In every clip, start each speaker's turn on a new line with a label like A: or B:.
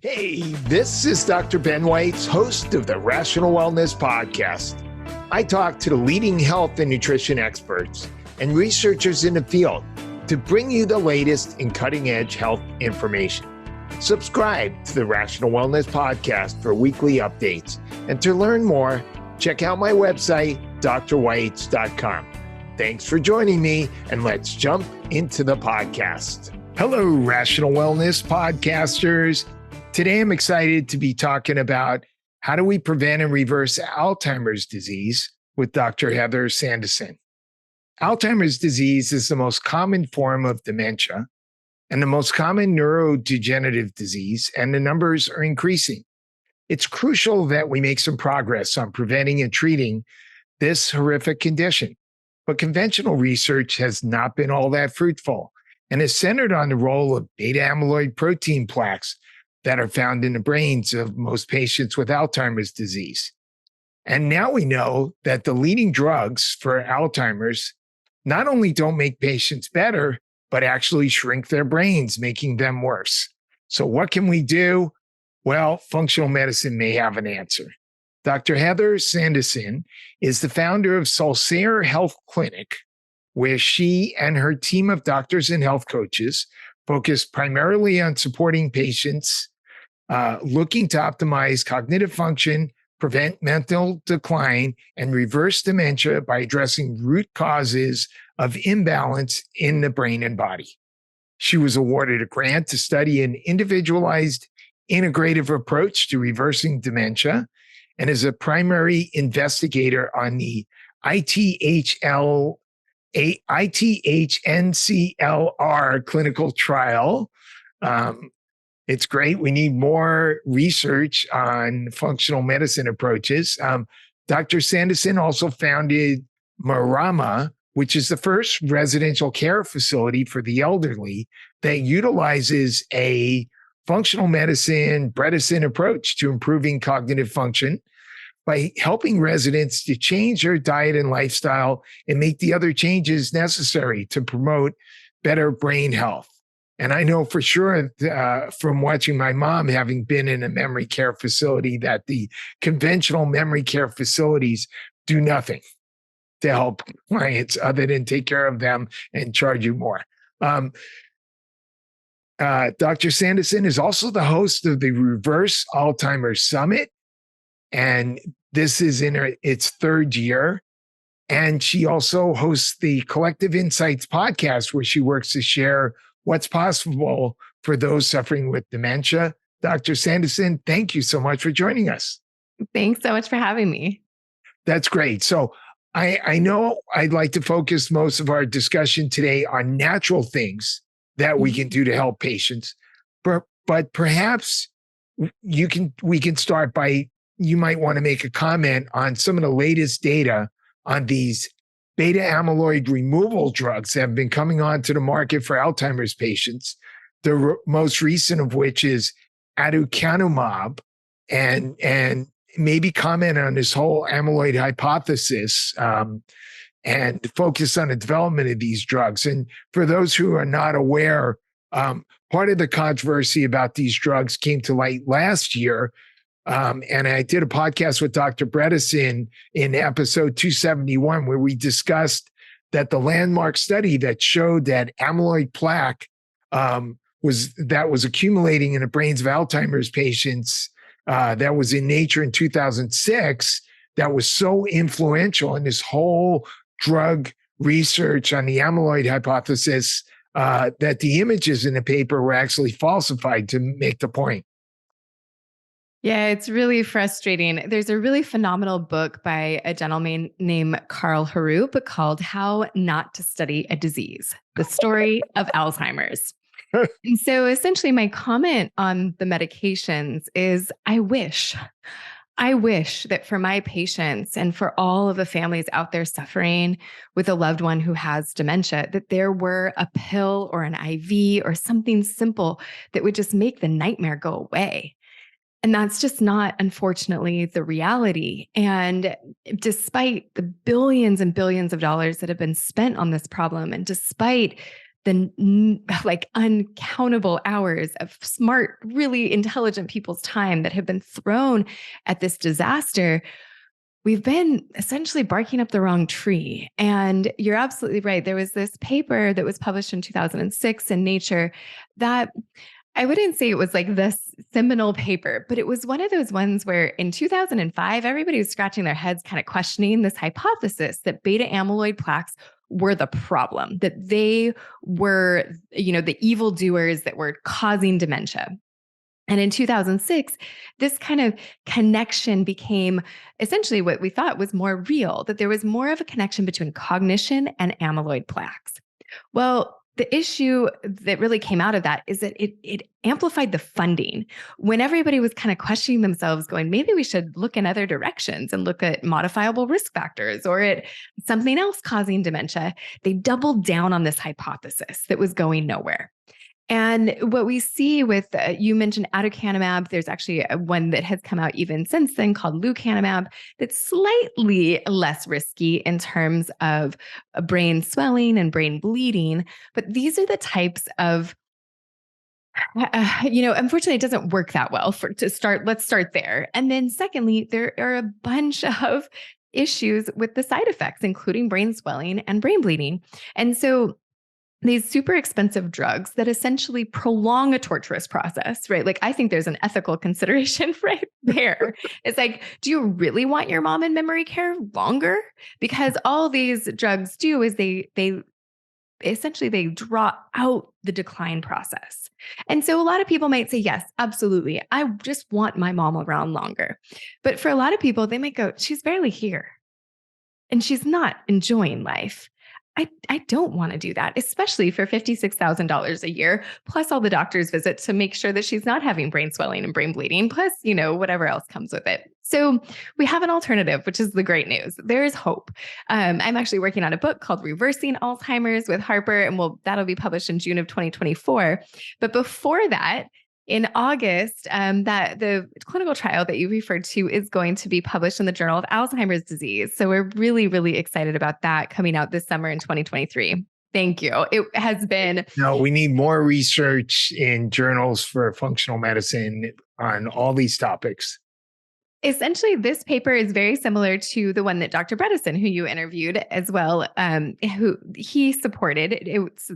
A: Hey, this is Dr. Ben Weitz, host of the Rational Wellness Podcast. I talk to the leading health and nutrition experts and researchers in the field to bring you the latest in cutting-edge health information. Subscribe to the Rational Wellness Podcast for weekly updates. And to learn more, check out my website, drweitz.com. Thanks for joining me, and let's jump into the podcast. Hello, Rational Wellness Podcasters. Today, I'm excited to be talking about how do we prevent and reverse Alzheimer's disease with Dr. Heather Sandison. Alzheimer's disease is the most common form of dementia and the most common neurodegenerative disease, and the numbers are increasing. It's crucial that we make some progress on preventing and treating this horrific condition, but conventional research has not been all that fruitful and is centered on the role of beta amyloid protein plaques that are found in the brains of most patients with Alzheimer's disease. And now we know that the leading drugs for Alzheimer's not only don't make patients better, but actually shrink their brains, making them worse. So what can we do? Well, functional medicine may have an answer. Dr. Heather Sandison is the founder of Solsair Health Clinic, where she and her team of doctors and health coaches focus primarily on supporting patients looking to optimize cognitive function, prevent mental decline, and reverse dementia by addressing root causes of imbalance in the brain and body. She was awarded a grant to study an individualized integrative approach to reversing dementia and is a primary investigator on the ITHNCLR clinical trial. It's great. We need more research on functional medicine approaches. Dr. Sandison also founded Marama, which is the first residential care facility for the elderly that utilizes a functional medicine Bredesen approach to improving cognitive function by helping residents to change their diet and lifestyle and make the other changes necessary to promote better brain health. And I know for sure from watching my mom having been in a memory care facility that the conventional memory care facilities do nothing to help clients other than take care of them and charge you more. Dr. Sandison is also the host of the Reverse Alzheimer's Summit, and this is in its third year. And she also hosts the Collective Insights podcast, where she works to share what's possible for those suffering with dementia. Dr. Sandison, thank you so much for joining us.
B: Thanks so much for having me.
A: That's great. So I know I'd like to focus most of our discussion today on natural things that we can do to help patients, but perhaps we can start by, you might want to make a comment on some of the latest data on these beta amyloid removal drugs that have been coming onto the market for Alzheimer's patients, the most recent of which is aducanumab, and maybe comment on this whole amyloid hypothesis and focus on the development of these drugs. And for those who are not aware, part of the controversy about these drugs came to light last year. And I did a podcast with Dr. Bredesen in episode 271, where we discussed that the landmark study that showed that amyloid plaque was accumulating in the brains of Alzheimer's patients that was in Nature in 2006, that was so influential in this whole drug research on the amyloid hypothesis that the images in the paper were actually falsified to make the point.
B: Yeah, it's really frustrating. There's a really phenomenal book by a gentleman named Carl Harup called How Not to Study a Disease, The Story of Alzheimer's. And so essentially my comment on the medications is I wish that for my patients and for all of the families out there suffering with a loved one who has dementia, that there were a pill or an IV or something simple that would just make the nightmare go away. And that's just not, unfortunately, the reality. And despite the billions and billions of dollars that have been spent on this problem, and despite like uncountable hours of smart, really intelligent people's time that have been thrown at this disaster, we've been essentially barking up the wrong tree. And you're absolutely right. There was this paper that was published in 2006 in Nature that I wouldn't say it was like this seminal paper, but it was one of those ones where in 2005, everybody was scratching their heads, kind of questioning this hypothesis that beta amyloid plaques were the problem, that they were, the evildoers that were causing dementia. And in 2006, this kind of connection became essentially what we thought was more real, that there was more of a connection between cognition and amyloid plaques. Well, the issue that really came out of that is that it amplified the funding. When everybody was kind of questioning themselves, going, maybe we should look in other directions and look at modifiable risk factors or at something else causing dementia, they doubled down on this hypothesis that was going nowhere. And what we see with, you mentioned aducanumab, there's actually one that has come out even since then called lecanemab that's slightly less risky in terms of brain swelling and brain bleeding. But these are the types of, unfortunately, it doesn't work that well to start. Let's start there. And then secondly, there are a bunch of issues with the side effects, including brain swelling and brain bleeding. And so these super expensive drugs that essentially prolong a torturous process, right? Like, I think there's an ethical consideration right there. It's like, do you really want your mom in memory care longer? Because all these drugs do is they essentially they draw out the decline process. And so a lot of people might say, yes, absolutely. I just want my mom around longer. But for a lot of people, they might go, she's barely here and she's not enjoying life. I don't want to do that, especially for $56,000 a year, plus all the doctor's visits to make sure that she's not having brain swelling and brain bleeding, plus, whatever else comes with it. So we have an alternative, which is the great news. There is hope. I'm actually working on a book called Reversing Alzheimer's with Harper, and that'll be published in June of 2024. But before that, in August, that the clinical trial that you referred to is going to be published in the Journal of Alzheimer's Disease. So we're really, really excited about that coming out this summer in 2023. Thank you. It has been.
A: No, we need more research in journals for functional medicine on all these topics.
B: Essentially, this paper is very similar to the one that Dr. Bredesen, who you interviewed as well, who he supported. It was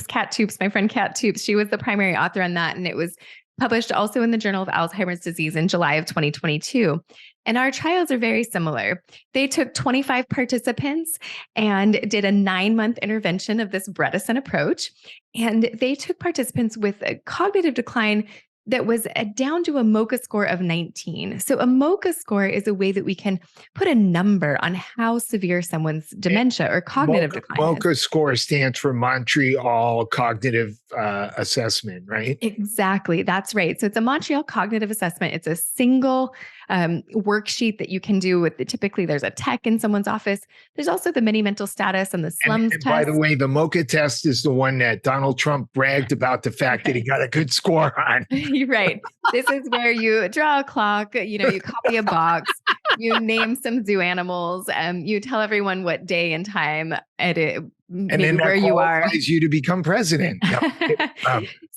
B: Kat Toops, my friend Kat Toops. She was the primary author on that. And it was published also in the Journal of Alzheimer's Disease in July of 2022. And our trials are very similar. They took 25 participants and did a 9-month intervention of this Bredesen approach. And they took participants with a cognitive decline that was down to a MoCA score of 19. So a MoCA score is a way that we can put a number on how severe someone's dementia or cognitive decline is.
A: MoCA score stands for Montreal Cognitive Assessment, right?
B: Exactly. That's right. So it's a Montreal Cognitive Assessment. It's a single worksheet that you can do with typically there's a tech in someone's office. There's also the mini mental status and the slums test.
A: By the way, the MoCA test is the one that Donald Trump bragged about the fact that he got a good score on.
B: You're right. This is where you draw a clock, you copy a box, you name some zoo animals, you tell everyone what day and time at it,
A: and then where you are. You to become president.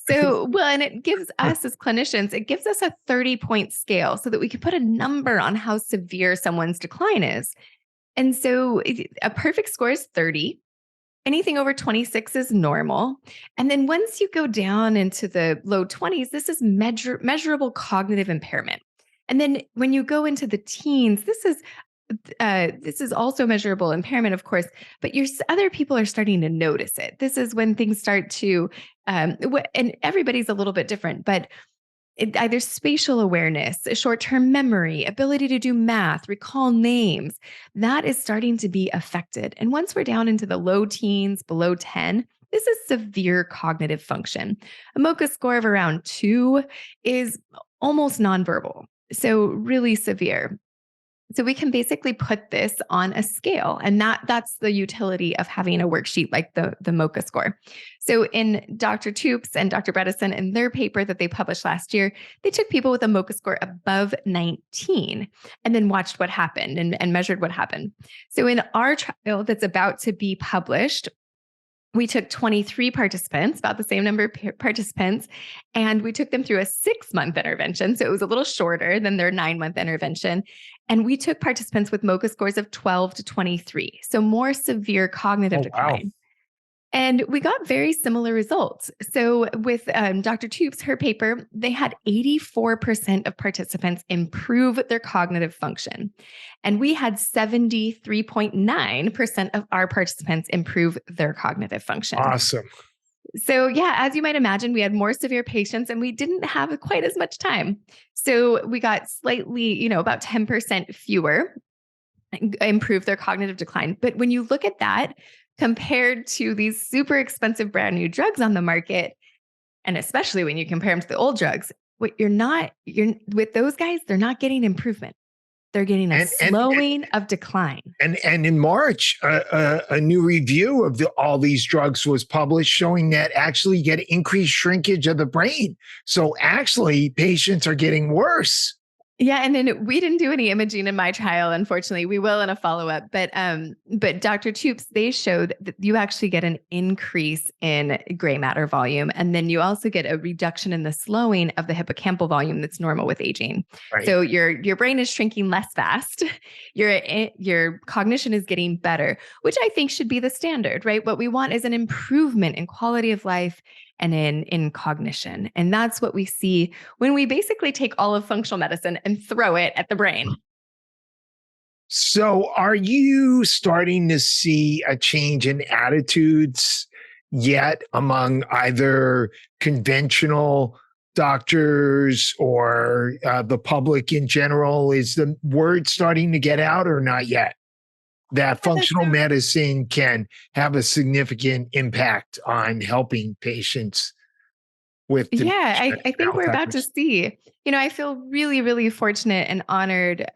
B: And it gives us as clinicians, it gives us a 30-point scale so that we can put a number on how severe someone's decline is. And so a perfect score is 30. Anything over 26 is normal. And then once you go down into the low 20s, this is measurable cognitive impairment. And then when you go into the teens, this is also measurable impairment, of course, but other people are starting to notice it. This is when things start to, and everybody's a little bit different, but either spatial awareness, short-term memory, ability to do math, recall names, that is starting to be affected. And once we're down into the low teens, below 10, this is severe cognitive function. A MoCA score of around 2 is almost nonverbal, so really severe. So we can basically put this on a scale, and that's the utility of having a worksheet like the MoCA score. So in Dr. Toops and Dr. Bredesen, in their paper that they published last year, they took people with a MoCA score above 19 and then watched what happened and measured what happened. So in our trial that's about to be published, We took 23 participants, about the same number of participants, and we took them through a 6-month intervention. So it was a little shorter than their 9-month intervention. And we took participants with MoCA scores of 12 to 23, so more severe cognitive decline.
A: Wow.
B: And we got very similar results. So with Dr. Toops, her paper, they had 84% of participants improve their cognitive function. And we had 73.9% of our participants improve their cognitive function.
A: Awesome.
B: So yeah, as you might imagine, we had more severe patients and we didn't have quite as much time. So we got slightly, about 10% fewer improve their cognitive decline. But when you look at that, compared to these super expensive brand new drugs on the market, and especially when you compare them to the old drugs, you're with those guys, they're not getting improvement. They're getting a slowing of decline. And
A: in March, a new review of all these drugs was published showing that actually you get increased shrinkage of the brain. So actually patients are getting worse.
B: Yeah. And then we didn't do any imaging in my trial, unfortunately. We will in a follow-up. But Dr. Toops, they showed that you actually get an increase in gray matter volume. And then you also get a reduction in the slowing of the hippocampal volume that's normal with aging. Right. So your brain is shrinking less fast. Your cognition is getting better, which I think should be the standard, right? What we want is an improvement in quality of life and in cognition. And that's what we see when we basically take all of functional medicine and throw it at the brain.
A: So are you starting to see a change in attitudes yet among either conventional doctors or the public in general? Is the word starting to get out or not yet? That functional medicine can have a significant impact on helping patients with dementia.
B: Yeah, I think we're about to see. I feel really, really fortunate and honored,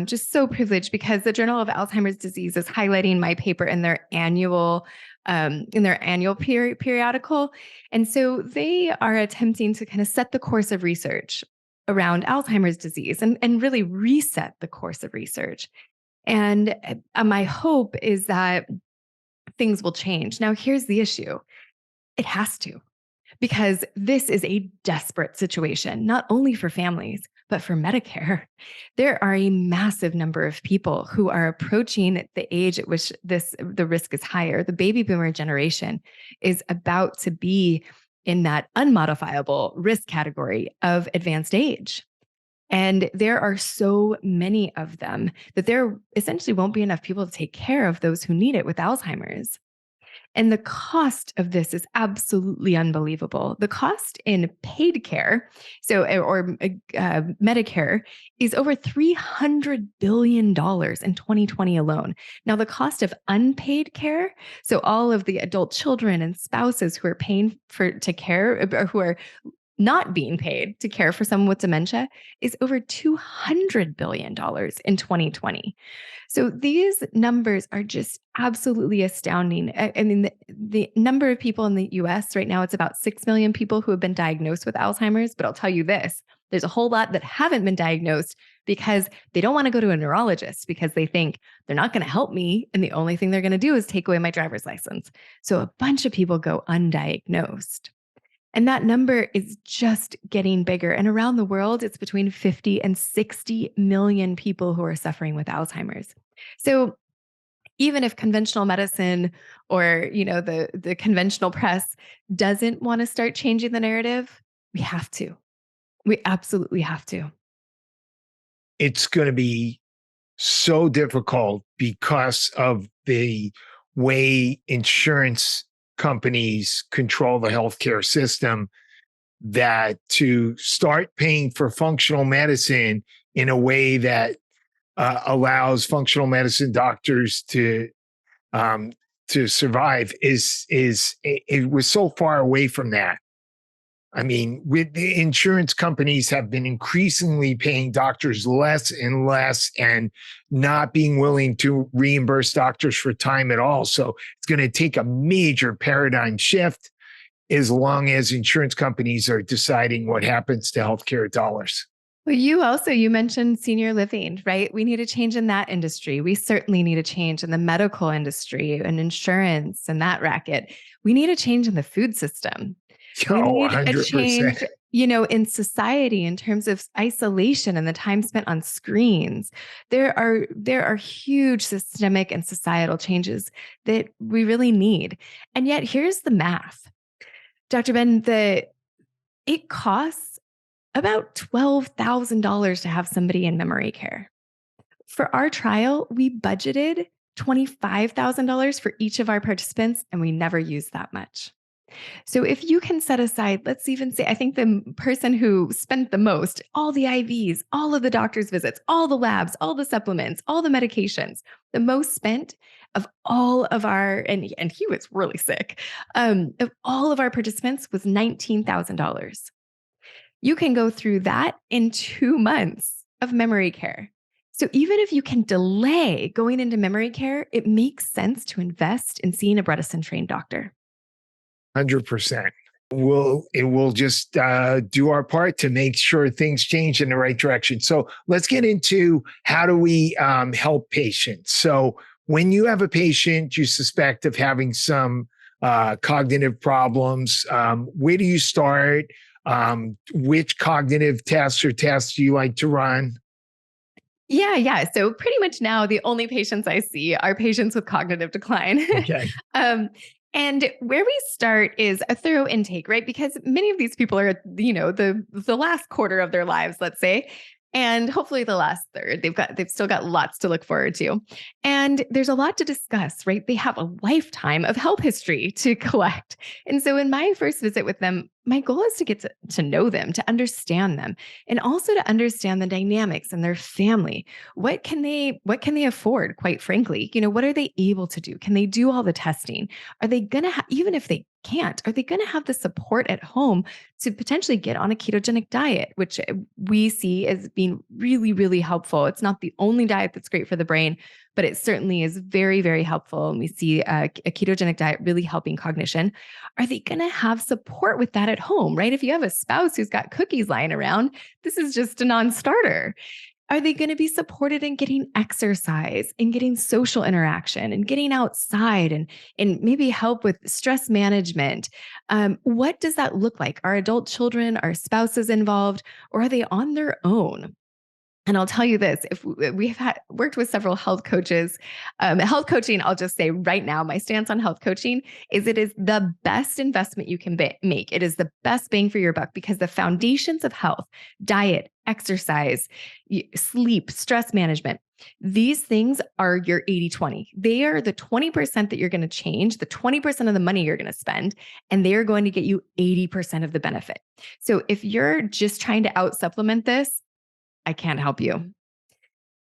B: just so privileged, because the Journal of Alzheimer's Disease is highlighting my paper in their annual periodical. And so they are attempting to kind of set the course of research around Alzheimer's disease and really reset the course of research. And my hope is that things will change. Now, here's the issue. It has to, because this is a desperate situation, not only for families, but for Medicare. There are a massive number of people who are approaching the age at which the risk is higher. The baby boomer generation is about to be in that unmodifiable risk category of advanced age. And there are so many of them that there essentially won't be enough people to take care of those who need it with Alzheimer's. And the cost of this is absolutely unbelievable. The cost in paid care, Medicare, is over $300 billion in 2020 alone. Now, the cost of unpaid care, so all of the adult children and spouses who are paying to care, or who are not being paid to care for someone with dementia, is over $200 billion in 2020. So these numbers are just absolutely astounding. I mean, the number of people in the US right now, it's about 6 million people who have been diagnosed with Alzheimer's. But I'll tell you this, there's a whole lot that haven't been diagnosed because they don't want to go to a neurologist because they think they're not going to help me. And the only thing they're going to do is take away my driver's license. So a bunch of people go undiagnosed. And that number is just getting bigger. And around the world, it's between 50 and 60 million people who are suffering with Alzheimer's. So even if conventional medicine or, the conventional press doesn't want to start changing the narrative, we have to. We absolutely have to.
A: It's going to be so difficult because of the way insurance companies control the healthcare system, that to start paying for functional medicine in a way that allows functional medicine doctors to survive it was so far away from that. I mean, with the insurance companies have been increasingly paying doctors less and less and not being willing to reimburse doctors for time at all. So it's going to take a major paradigm shift as long as insurance companies are deciding what happens to healthcare dollars.
B: Well, you mentioned senior living, right? We need a change in that industry. We certainly need a change in the medical industry and insurance and that racket. We need a change in the food system. We
A: Oh,
B: need a
A: 100%.
B: change, in society in terms of isolation and the time spent on screens. There are huge systemic and societal changes that we really need. And yet here's the math. Dr. Ben, it costs about $12,000 to have somebody in memory care. For our trial, we budgeted $25,000 for each of our participants, and we never used that much. So if you can set aside, let's even say, I think the person who spent the most, all the IVs, all of the doctor's visits, all the labs, all the supplements, all the medications, the most spent of all of our, and he was really sick, of all of our participants was $19,000. You can go through that in 2 months of memory care. So even if you can delay going into memory care, it makes sense to invest in seeing a Bredesen-trained doctor.
A: 100%. We'll just do our part to make sure things change in the right direction. So let's get into how do we help patients. So when you have a patient you suspect of having some cognitive problems, where do you start? Which cognitive tests or tests do you like to run?
B: Yeah. So pretty much now the only patients I see are patients with cognitive decline.
A: Okay.
B: And where we start is a thorough intake, right? Because many of these people are, the last quarter of their lives, let's say, and hopefully the last third. They've still got lots to look forward to. And there's a lot to discuss, right? They have a lifetime of health history to collect. And so in my first visit with them, my goal is to get to know them, to understand them, and also to understand the dynamics and their family. What can they afford, quite frankly? What are they able to do? Can they do all the testing? Are they going to even if they can't, are they going to have the support at home to potentially get on a ketogenic diet, which we see as being really, really helpful? It's not the only diet that's great for the brain, but it certainly is very, very helpful. And we see a ketogenic diet really helping cognition. Are they going to have support with that at home, right? If you have a spouse who's got cookies lying around, this is just a non-starter. Are they going to be supported in getting exercise and getting social interaction and getting outside and maybe help with stress management? What does that look like? Are adult children, are spouses involved, or are they on their own? And I'll tell you this, if we've worked with several health coaches, health coaching, I'll just say right now, my stance on health coaching is it is the best investment you can make. It is the best bang for your buck because the foundations of health, diet, exercise, sleep, stress management, these things are your 80-20. They are the 20% that you're going to change, the 20% of the money you're going to spend, and they are going to get you 80% of the benefit. So if you're just trying to out supplement this, I can't help you.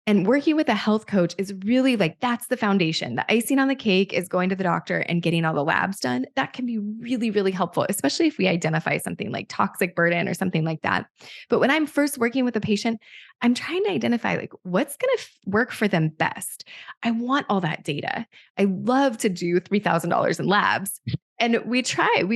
B: And working with a health coach is really that's the foundation. The icing on the cake is going to the doctor and getting all the labs done. That can be really, really helpful, especially if we identify something like toxic burden or something like that. But when I'm first working with a patient, I'm trying to identify what's going to work for them best. I want all that data. I love to do $3,000 in labs. And we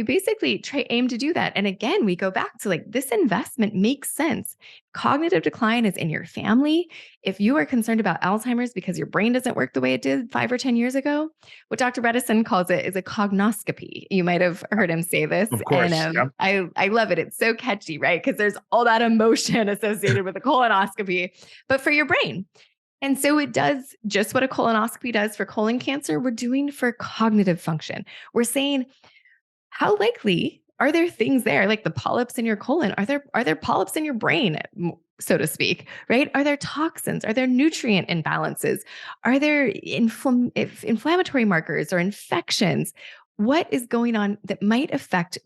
B: basically aim to do that. And again, we go back to this investment makes sense. Cognitive decline is in your family. If you are concerned about Alzheimer's because your brain doesn't work the way it did 5 or 10 years ago, what Dr. Bredesen calls it is a cognoscopy. You might have heard him say this.
A: Of course.
B: And
A: Yep.
B: I love it. It's so catchy, right? Because there's all that emotion associated with a colonoscopy, but for your brain. And so it does just what a colonoscopy does for colon cancer, we're doing for cognitive function. We're saying, how likely are there things there, like the polyps in your colon? Are there polyps in your brain, so to speak, right? Are there toxins? Are there nutrient imbalances? Are there inflammatory markers or infections? What is going on that might affect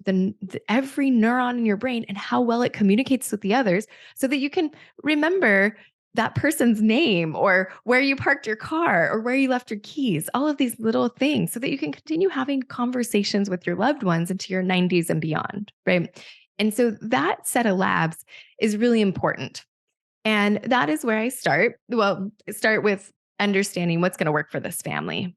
B: every neuron in your brain and how well it communicates with the others so that you can remember that person's name or where you parked your car or where you left your keys, all of these little things so that you can continue having conversations with your loved ones into your 90s and beyond, right? And so that set of labs is really important. And that is where I start. Well, start with understanding what's going to work for this family.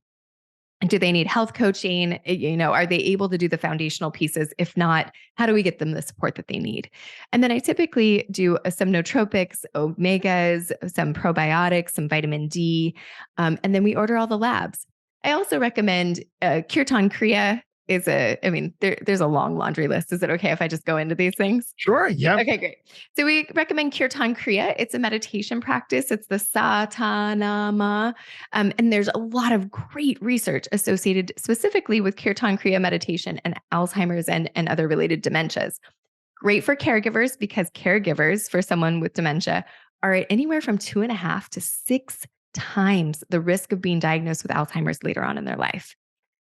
B: Do they need health coaching? Are they able to do the foundational pieces? If not, how do we get them the support that they need? And then I typically do some nootropics, omegas, some probiotics, some vitamin D, and then we order all the labs. I also recommend Kirtan Kriya there's a long laundry list. Is it okay if I just go into these things?
A: Sure. Yeah.
B: Okay, great. So we recommend Kirtan Kriya. It's a meditation practice. It's the Satanama. And there's a lot of great research associated specifically with Kirtan Kriya meditation and Alzheimer's and other related dementias. Great for caregivers because caregivers for someone with dementia are at anywhere from 2.5 to 6 times the risk of being diagnosed with Alzheimer's later on in their life.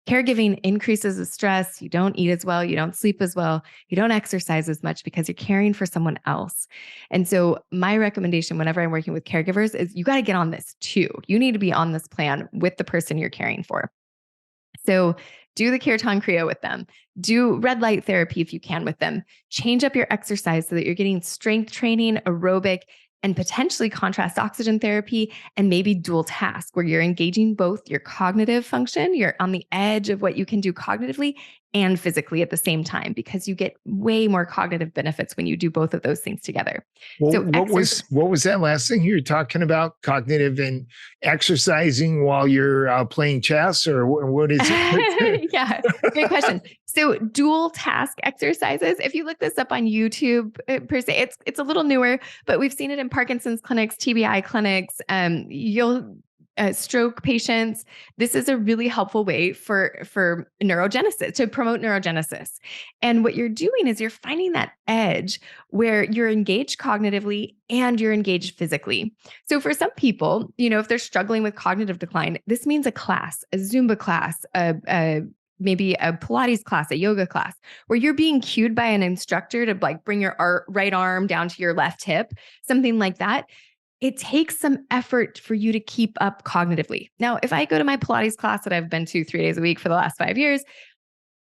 B: Caregiving increases the stress. You don't eat as well. You don't sleep as well. You don't exercise as much because you're caring for someone else. And so my recommendation whenever I'm working with caregivers is you got to get on this too. You need to be on this plan with the person you're caring for. So do the Kirtan Kriya with them. Do red light therapy if you can with them. Change up your exercise so that you're getting strength training, aerobic, and potentially contrast oxygen therapy, and maybe dual task where you're engaging both your cognitive function, you're on the edge of what you can do cognitively and physically at the same time, because you get way more cognitive benefits when you do both of those things together.
A: Well,
B: So
A: what was that last thing you were talking about? Cognitive and exercising while you're playing chess, or what is it?
B: Yeah, great question. So dual task exercises, if you look this up on YouTube per se, it's a little newer, but we've seen it in Parkinson's clinics, TBI clinics, stroke patients. This is a really helpful way for neurogenesis, to promote neurogenesis. And what you're doing is you're finding that edge where you're engaged cognitively and you're engaged physically. So for some people, if they're struggling with cognitive decline, this means a class, a Zumba class, maybe a Pilates class, a yoga class, where you're being cued by an instructor to bring your right arm down to your left hip, something like that. It takes some effort for you to keep up cognitively. Now, if I go to my Pilates class that I've been to 3 days a week for the last 5 years,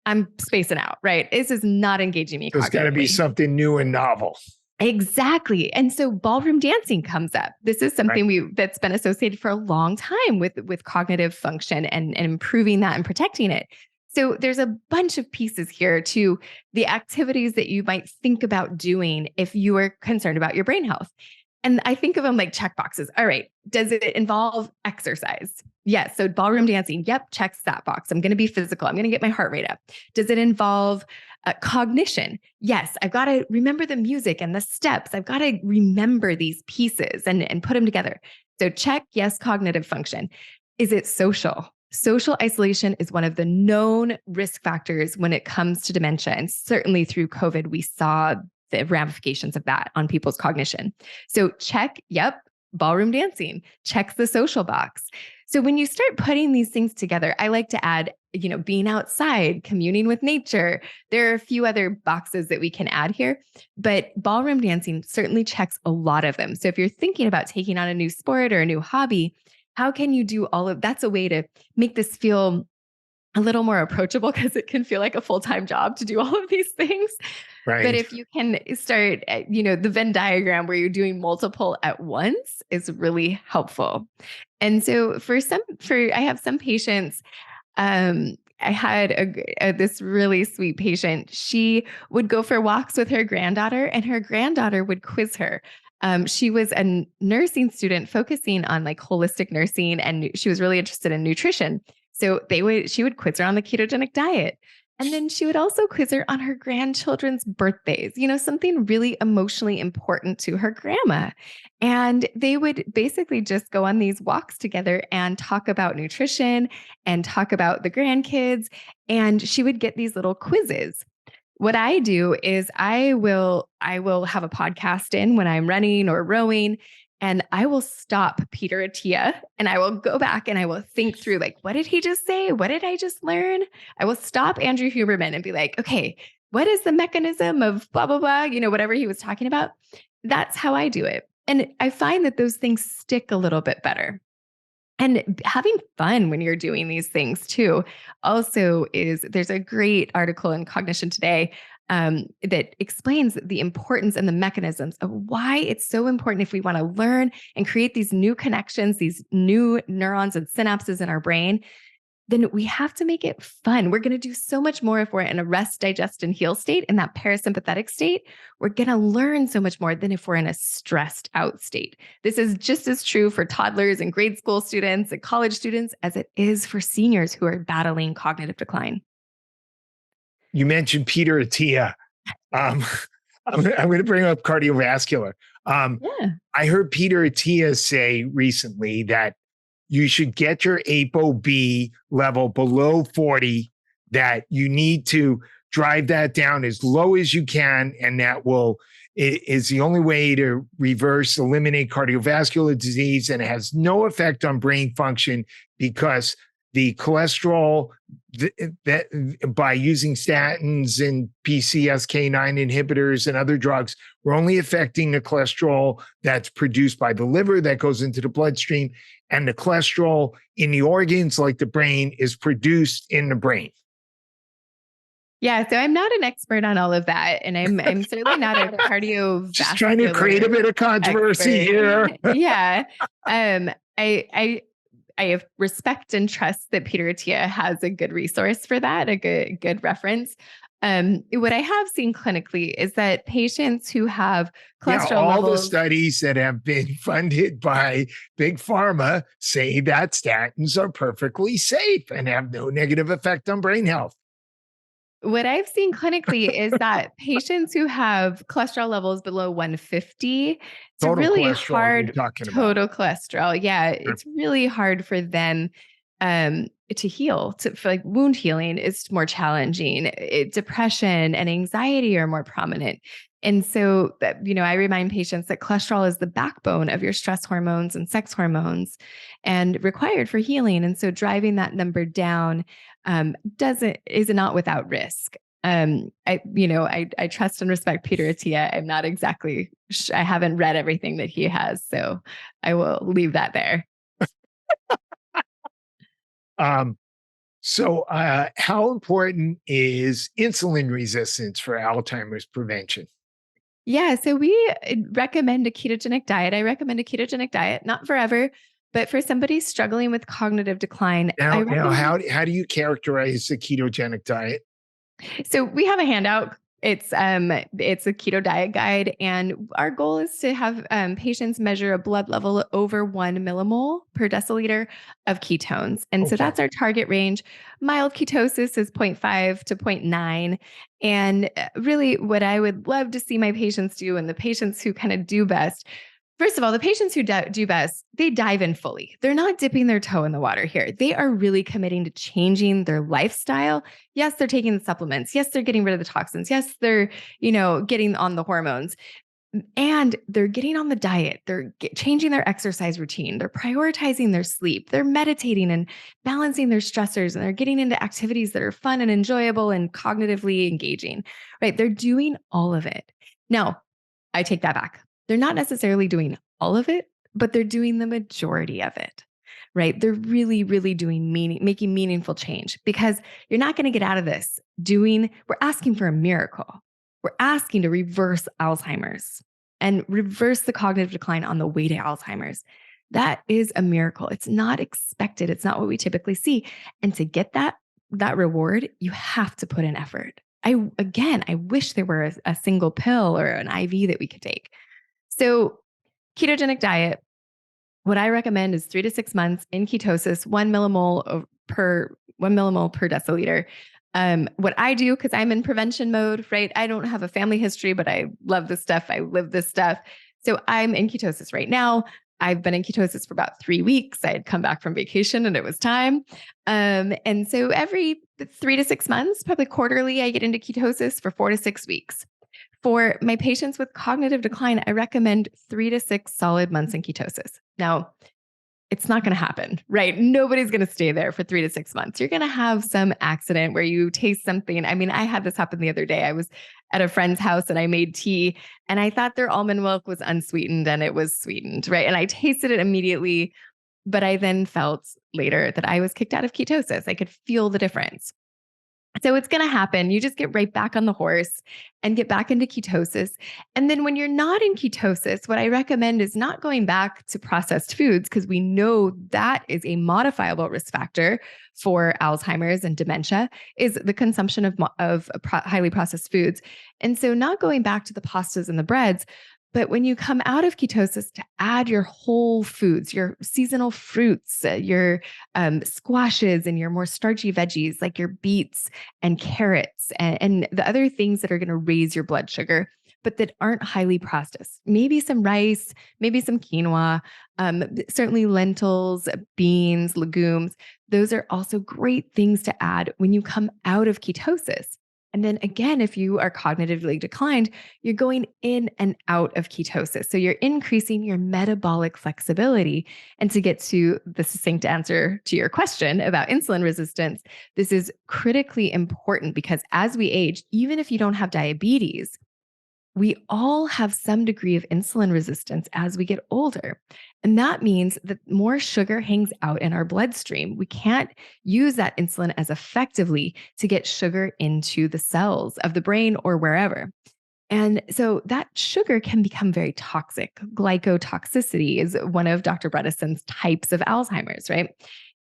B: I'm spacing out, right? This is not engaging me cognitively.
A: There's got to be something new and novel.
B: Exactly. And so ballroom dancing comes up. This is something that's been associated for a long time with cognitive function and improving that and protecting it. So there's a bunch of pieces here to the activities that you might think about doing if you are concerned about your brain health. And I think of them like check boxes. All right. Does it involve exercise? Yes. So ballroom dancing. Yep. Checks that box. I'm going to be physical. I'm going to get my heart rate up. Does it involve cognition? Yes. I've got to remember the music and the steps. I've got to remember these pieces and put them together. So check. Yes. Cognitive function. Is it social? Social isolation is one of the known risk factors when it comes to dementia. And certainly through COVID, we saw the ramifications of that on people's cognition. So check, yep, ballroom dancing, checks the social box. So when you start putting these things together, I like to add, being outside, communing with nature. There are a few other boxes that we can add here, but ballroom dancing certainly checks a lot of them. So if you're thinking about taking on a new sport or a new hobby, how can you do that's a way to make this feel a little more approachable, because it can feel like a full-time job to do all of these things. Right. But if you can start, the Venn diagram where you're doing multiple at once is really helpful. And so I have some patients, I had this really sweet patient. She would go for walks with her granddaughter, and her granddaughter would quiz her. She was a nursing student focusing on holistic nursing, and she was really interested in nutrition. So she would quiz her on the ketogenic diet. And then she would also quiz her on her grandchildren's birthdays, something really emotionally important to her grandma. And they would basically just go on these walks together and talk about nutrition and talk about the grandkids. And she would get these little quizzes. What I do is I will have a podcast in when I'm running or rowing, and I will stop Peter Attia and I will go back and I will think through, what did he just say? What did I just learn? I will stop Andrew Huberman and be like, okay, what is the mechanism of blah, blah, blah, whatever he was talking about. That's how I do it. And I find that those things stick a little bit better. And having fun when you're doing these things too, also there's a great article in Cognition Today that explains the importance and the mechanisms of why it's so important if we want to learn and create these new connections, these new neurons and synapses in our brain, then we have to make it fun. We're going to do so much more if we're in a rest, digest, and heal state, in that parasympathetic state. We're going to learn so much more than if we're in a stressed out state. This is just as true for toddlers and grade school students and college students as it is for seniors who are battling cognitive decline.
A: You mentioned Peter Attia. Um, I'm going to bring up cardiovascular.
B: Yeah.
A: I heard Peter Attia say recently that you should get your ApoB level below 40, that you need to drive that down as low as you can. And that is the only way to eliminate cardiovascular disease. And it has no effect on brain function because the cholesterol that by using statins and PCSK9 inhibitors and other drugs, we're only affecting the cholesterol that's produced by the liver that goes into the bloodstream, and the cholesterol in the organs like the brain is produced in the brain.
B: Yeah, so I'm not an expert on all of that, and I'm certainly not a cardiovascular.
A: Just trying to create a bit of controversy here.
B: Yeah, I have respect and trust that Peter Attia has a good resource for that, a good reference. What I have seen clinically is that patients who have cholesterol
A: all
B: levels,
A: the studies that have been funded by big pharma say that statins are perfectly safe and have no negative effect on brain health.
B: what I've seen clinically is that patients who have cholesterol levels below 150, it's
A: Total
B: really
A: cholesterol
B: hard.
A: you're talking
B: Total
A: about.
B: cholesterol. Yeah.
A: Sure.
B: It's really hard for them to heal. For like wound healing is more challenging. Depression and anxiety are more prominent. And so, I remind patients that cholesterol is the backbone of your stress hormones and sex hormones and required for healing. And so driving that number down is not without risk. I trust and respect Peter Attia. I'm not exactly, I haven't read everything that he has, so I will leave that there.
A: So how important is insulin resistance for Alzheimer's prevention?
B: Yeah, so we recommend a ketogenic diet. I recommend a ketogenic diet, not forever, but for somebody struggling with cognitive decline.
A: Now how do you characterize the ketogenic diet?
B: So we have a handout. It's a keto diet guide, and our goal is to have patients measure a blood level over 1 millimole per deciliter of ketones. And so that's our target range. Mild ketosis is 0.5 to 0.9. And really what I would love to see my patients do, and the patients who kind of do best, first of all, the patients who do best, they dive in fully. They're not dipping their toe in the water here. They are really committing to changing their lifestyle. Yes, they're taking the supplements. Yes, they're getting rid of the toxins. Yes, they're, getting on the hormones. And they're getting on the diet. They're changing their exercise routine. They're prioritizing their sleep. They're meditating and balancing their stressors. And they're getting into activities that are fun and enjoyable and cognitively engaging, right? They're doing all of it. Now, I take that back. They're not necessarily doing all of it, but they're doing the majority of it, right? They're really, really making meaningful change, because you're not going to get out of this we're asking for a miracle. We're asking to reverse Alzheimer's and reverse the cognitive decline on the way to Alzheimer's. That is a miracle. It's not expected. It's not what we typically see. And to get that reward, you have to put in effort. I wish there were a single pill or an IV that we could take. So ketogenic diet, what I recommend is 3 to 6 months in ketosis, 1 millimole per deciliter. What I do, because I'm in prevention mode, right? I don't have a family history, but I love this stuff. I live this stuff. So I'm in ketosis right now. I've been in ketosis for about 3 weeks. I had come back from vacation and it was time. And so every 3 to 6 months, probably quarterly, I get into ketosis for 4 to 6 weeks. For my patients with cognitive decline, I recommend 3 to 6 solid months in ketosis. Now, it's not going to happen, right? Nobody's going to stay there for 3 to 6 months. You're going to have some accident where you taste something. I mean, I had this happen the other day. I was at a friend's house and I made tea and I thought their almond milk was unsweetened and it was sweetened, right? And I tasted it immediately, but I then felt later that I was kicked out of ketosis. I could feel the difference. So it's going to happen. You just get right back on the horse and get back into ketosis. And then when you're not in ketosis, what I recommend is not going back to processed foods, because we know that is a modifiable risk factor for Alzheimer's and dementia, is the consumption of highly processed foods. And so not going back to the pastas and the breads, But when you come out of ketosis, to add your whole foods, your seasonal fruits, your squashes, and your more starchy veggies like your beets and carrots and the other things that are going to raise your blood sugar, but that aren't highly processed. Maybe some rice, maybe some quinoa, certainly lentils, beans, legumes. Those are also great things to add when you come out of ketosis. And then again, if you are cognitively declined, you're going in and out of ketosis. So you're increasing your metabolic flexibility. And to get to the succinct answer to your question about insulin resistance, this is critically important because as we age, even if you don't have diabetes, we all have some degree of insulin resistance as we get older. And that means that more sugar hangs out in our bloodstream. We can't use that insulin as effectively to get sugar into the cells of the brain or wherever. And so that sugar can become very toxic. Glycotoxicity is one of Dr. Bredesen's types of Alzheimer's, right?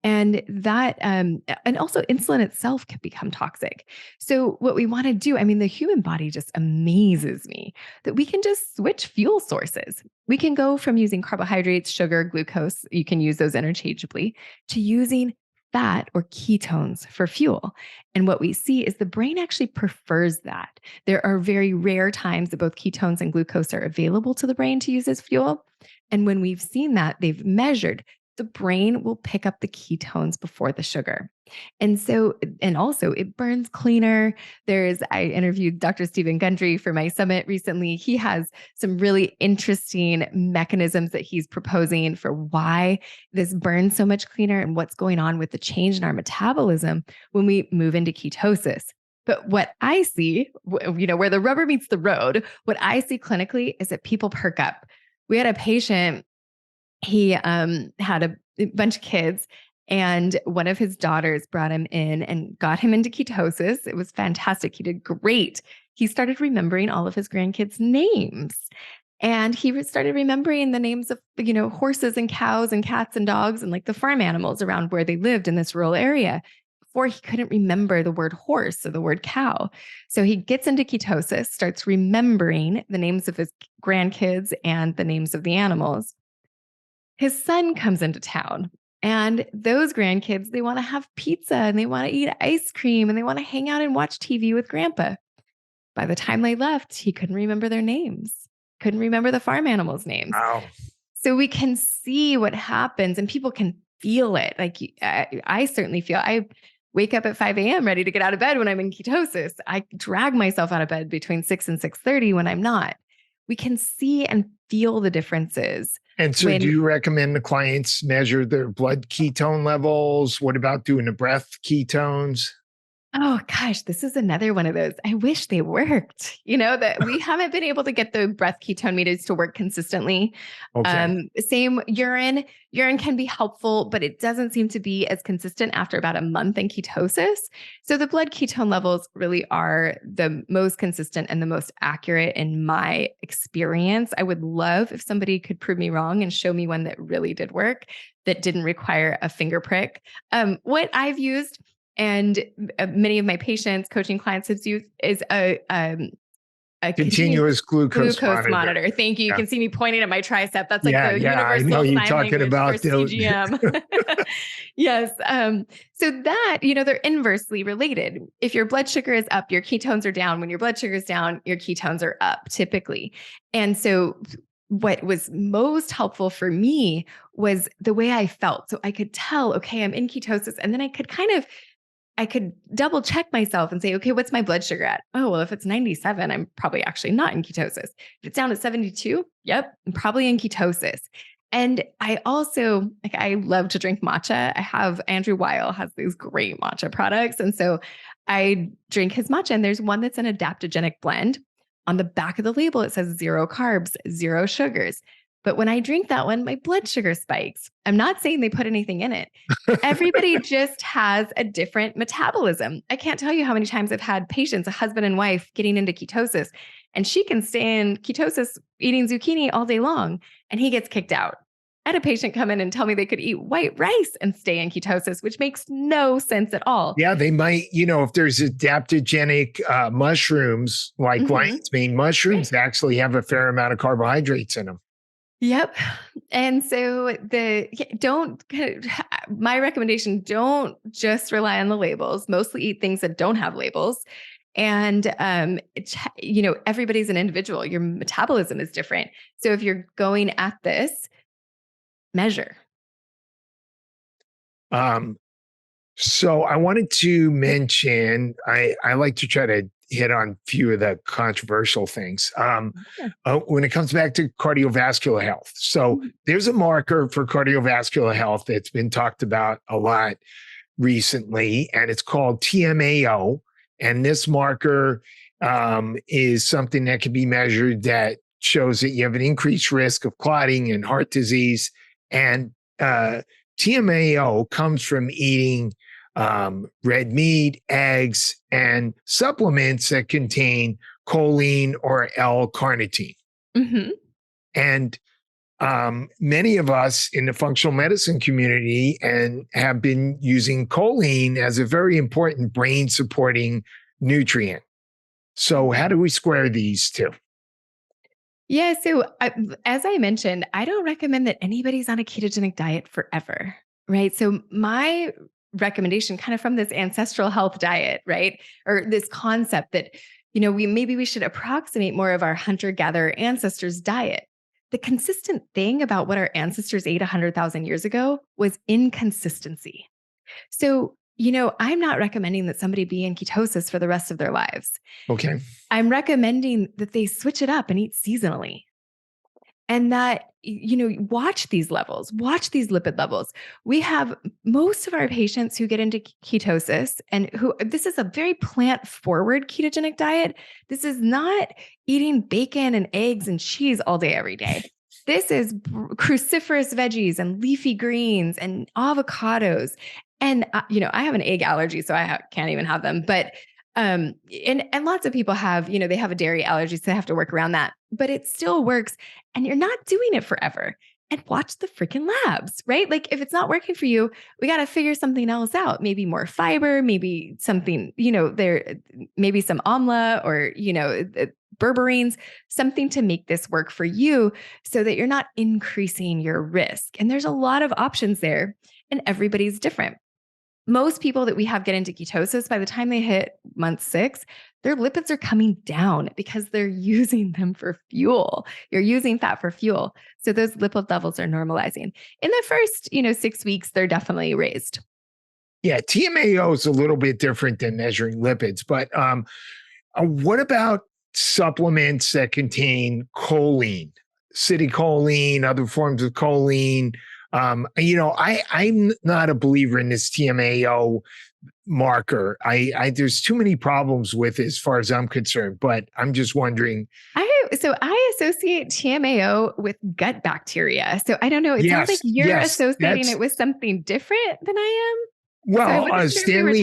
B: And that, and also insulin itself can become toxic. So what we want to do, I mean, the human body just amazes me that we can just switch fuel sources. We can go from using carbohydrates, sugar, glucose, you can use those interchangeably, to using fat or ketones for fuel. And what we see is the brain actually prefers that. There are very rare times that both ketones and glucose are available to the brain to use as fuel. And when we've seen that, they've measured the brain will pick up the ketones before the sugar. And so, and also it burns cleaner. I interviewed Dr. Stephen Gundry for my summit recently. He has some really interesting mechanisms that he's proposing for why this burns so much cleaner and what's going on with the change in our metabolism when we move into ketosis. But what I see, where the rubber meets the road, what I see clinically is that people perk up. We had a patient. He had a bunch of kids, and one of his daughters brought him in and got him into ketosis. It was fantastic. He did great. He started remembering all of his grandkids' names. And he started remembering the names of, horses and cows and cats and dogs and like the farm animals around where they lived in this rural area. Before, he couldn't remember the word horse or the word cow. So he gets into ketosis, starts remembering the names of his grandkids and the names of the animals. His son comes into town, and those grandkids, they want to have pizza and they want to eat ice cream and they want to hang out and watch TV with grandpa. By the time they left, he couldn't remember their names, couldn't remember the farm animals' names.
A: Wow.
B: So we can see what happens and people can feel it. Like I certainly feel, I wake up at 5 a.m. ready to get out of bed when I'm in ketosis. I drag myself out of bed between 6 and 6:30 when I'm not. We can see and feel the differences.
A: And so do you recommend the clients measure their blood ketone levels? What about doing the breath ketones?
B: Oh gosh, this is another one of those. I wish they worked, that we haven't been able to get the breath ketone meters to work consistently.
A: Okay.
B: Same urine can be helpful, but it doesn't seem to be as consistent after about a month in ketosis. So the blood ketone levels really are the most consistent and the most accurate in my experience. I would love if somebody could prove me wrong and show me one that really did work, that didn't require a finger prick. What I've used, and many of my patients, coaching clients have used, is a
A: continuous glucose
B: monitor. Thank you. You can see me pointing at my tricep. That's like the universal
A: I know you're talking about
B: for CGM. Yes. So that, they're inversely related. If your blood sugar is up, your ketones are down. When your blood sugar is down, your ketones are up typically. And so what was most helpful for me was the way I felt. So I could tell, okay, I'm in ketosis. And then I could double check myself and say, okay, what's my blood sugar at? Oh, well, if it's 97, I'm probably actually not in ketosis. If it's down at 72, yep, I'm probably in ketosis. And I also, I love to drink matcha. Andrew Weil has these great matcha products. And so I drink his matcha, and there's one that's an adaptogenic blend. On the back of the label, it says 0 carbs, 0 sugars. But when I drink that one, my blood sugar spikes. I'm not saying they put anything in it. Everybody just has a different metabolism. I can't tell you how many times I've had patients, a husband and wife, getting into ketosis, and she can stay in ketosis eating zucchini all day long, and he gets kicked out. I had a patient come in and tell me they could eat white rice and stay in ketosis, which makes no sense at all.
A: Yeah, they might, if there's adaptogenic mushrooms like lion's mane mushrooms, actually have a fair amount of carbohydrates in them.
B: Yep. And so my recommendation, don't just rely on the labels, mostly eat things that don't have labels. And, everybody's an individual. Your metabolism is different. So if you're going at this, measure.
A: So I wanted to mention, I like to try to hit on a few of the controversial things when it comes back to cardiovascular health. So there's a marker for cardiovascular health that's been talked about a lot recently, and it's called TMAO. And this marker is something that can be measured that shows that you have an increased risk of clotting and heart disease. And TMAO comes from eating red meat, eggs, and supplements that contain choline or L-carnitine. And many of us in the functional medicine community have been using choline as a very important brain supporting nutrient. So how do we square these two?
B: Yeah. So as I mentioned, I don't recommend that anybody's on a ketogenic diet forever, right? So my recommendation kind of from this ancestral health diet, right? Or this concept that, we should approximate more of our hunter-gatherer ancestors' diet. The consistent thing about what our ancestors ate 100,000 years ago was inconsistency. So, I'm not recommending that somebody be in ketosis for the rest of their lives.
A: Okay.
B: I'm recommending that they switch it up and eat seasonally. And that, watch these levels, watch these lipid levels. We have most of our patients who get into ketosis and this is a very plant-forward ketogenic diet. This is not eating bacon and eggs and cheese all day, every day. This is cruciferous veggies and leafy greens and avocados. And, I have an egg allergy, so I can't even have them. But and lots of people have, they have a dairy allergy, so they have to work around that. But it still works, and you're not doing it forever. And watch the freaking labs, right? Like if it's not working for you, we got to figure something else out. Maybe more fiber, maybe something, maybe some amla or, berberines, something to make this work for you so that you're not increasing your risk. And there's a lot of options there, and everybody's different. Most people that we have get into ketosis, by the time they hit month 6, their lipids are coming down because they're using them for fuel. You're using fat for fuel. So those lipid levels are normalizing. In the first, 6 weeks, they're definitely raised.
A: Yeah, TMAO is a little bit different than measuring lipids, but what about supplements that contain choline, citicoline, other forms of choline? I'm not a believer in this TMAO marker. There's too many problems with it as far as I'm concerned, but I'm just wondering.
B: I associate TMAO with gut bacteria. So I don't know. It sounds like you're associating it with something different than I am.
A: Well, Stanley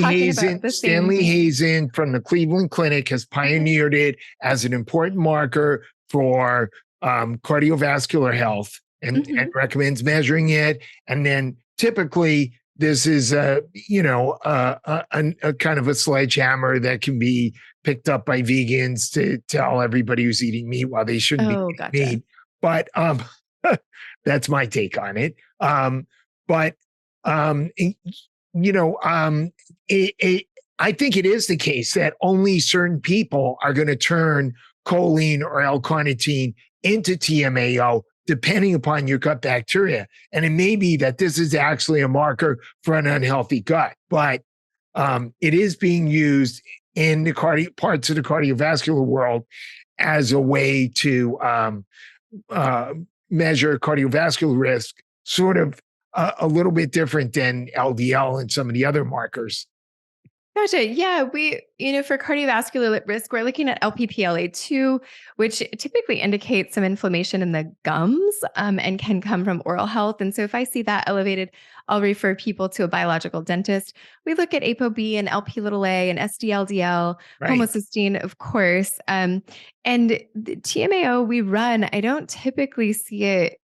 A: Hazen from the Cleveland Clinic has pioneered it as an important marker for cardiovascular health. And recommends measuring it. And then typically this is a kind of a sledgehammer that can be picked up by vegans to tell everybody who's eating meat why they shouldn't be eating meat. But that's my take on it. I think it is the case that only certain people are going to turn choline or L-carnitine into TMAO, depending upon your gut bacteria. And it may be that this is actually a marker for an unhealthy gut, but it is being used in the parts of the cardiovascular world as a way to measure cardiovascular risk, sort of a little bit different than LDL and some of the other markers.
B: Gotcha. Yeah, for cardiovascular risk, we're looking at Lp(a)2, which typically indicates some inflammation in the gums and can come from oral health. And so if I see that elevated, I'll refer people to a biological dentist. We look at ApoB and Lp(a) and SD-LDL, homocysteine, of course. And the TMAO we run, I don't typically see it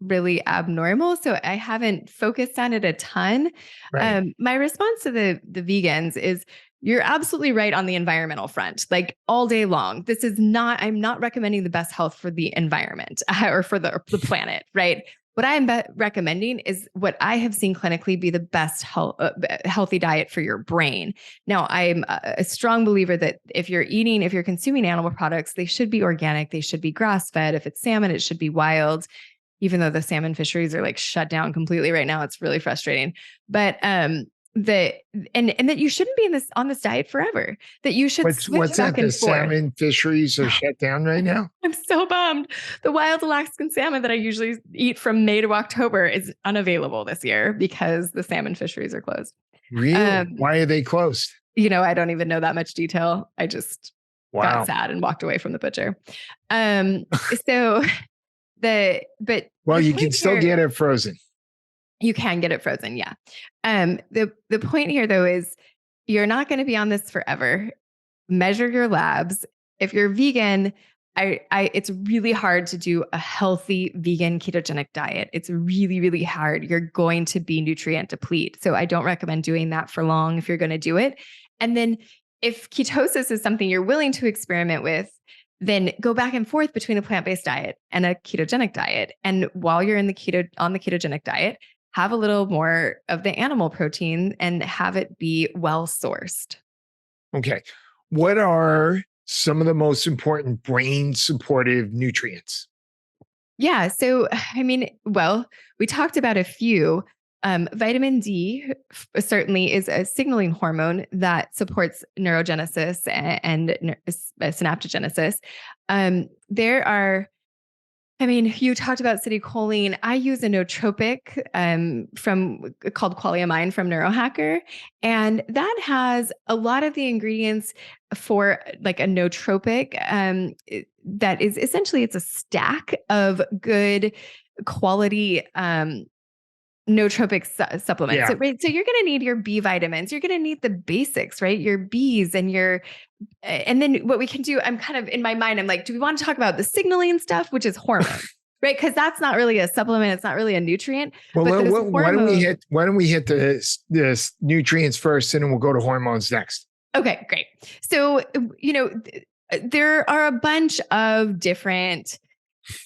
B: really abnormal, so I haven't focused on it a ton.
A: Right.
B: My response to the vegans is, you're absolutely right on the environmental front, like all day long. I'm not recommending the best health for the environment or for the planet, right? What I'm recommending is what I have seen clinically be the best healthy diet for your brain. Now, I'm a strong believer that if you're consuming animal products, they should be organic, they should be grass-fed. If it's salmon, it should be wild, even though the salmon fisheries are like shut down completely right now. It's really frustrating. But that you shouldn't be on this diet forever, that you should switch
A: What's
B: back
A: that?
B: and
A: The
B: forth.
A: salmon fisheries are shut down right now?
B: I'm so bummed. The wild Alaskan salmon that I usually eat from May to October is unavailable this year because the salmon fisheries are closed.
A: Really? Why are they closed?
B: I don't even know that much detail. I just got sad and walked away from the butcher. Well,
A: you can still get it frozen.
B: You can get it frozen, yeah. The point here, though, is you're not going to be on this forever. Measure your labs. If you're vegan, it's really hard to do a healthy vegan ketogenic diet. It's really, really hard. You're going to be nutrient deplete. So I don't recommend doing that for long if you're going to do it. And then if ketosis is something you're willing to experiment with, then go back and forth between a plant-based diet and a ketogenic diet. And while you're on the ketogenic diet, have a little more of the animal protein and have it be well sourced.
A: Okay. What are some of the most important brain supportive nutrients?
B: Yeah. So, we talked about a few. Vitamin D certainly is a signaling hormone that supports neurogenesis and synaptogenesis. You talked about citicoline. I use a nootropic called Qualiamine from Neurohacker, and that has a lot of the ingredients for like a nootropic. That is essentially, it's a stack of good quality nootropic supplements.
A: Yeah.
B: So you're going to need your B vitamins. You're going to need the basics, right? Your Bs and then what we can do, I'm kind of in my mind, I'm like, do we want to talk about the signaling stuff, which is hormone, right? Because that's not really a supplement. It's not really a nutrient.
A: Well, why don't we hit the nutrients first, and then we'll go to hormones next.
B: Okay, great. So, there are a bunch of different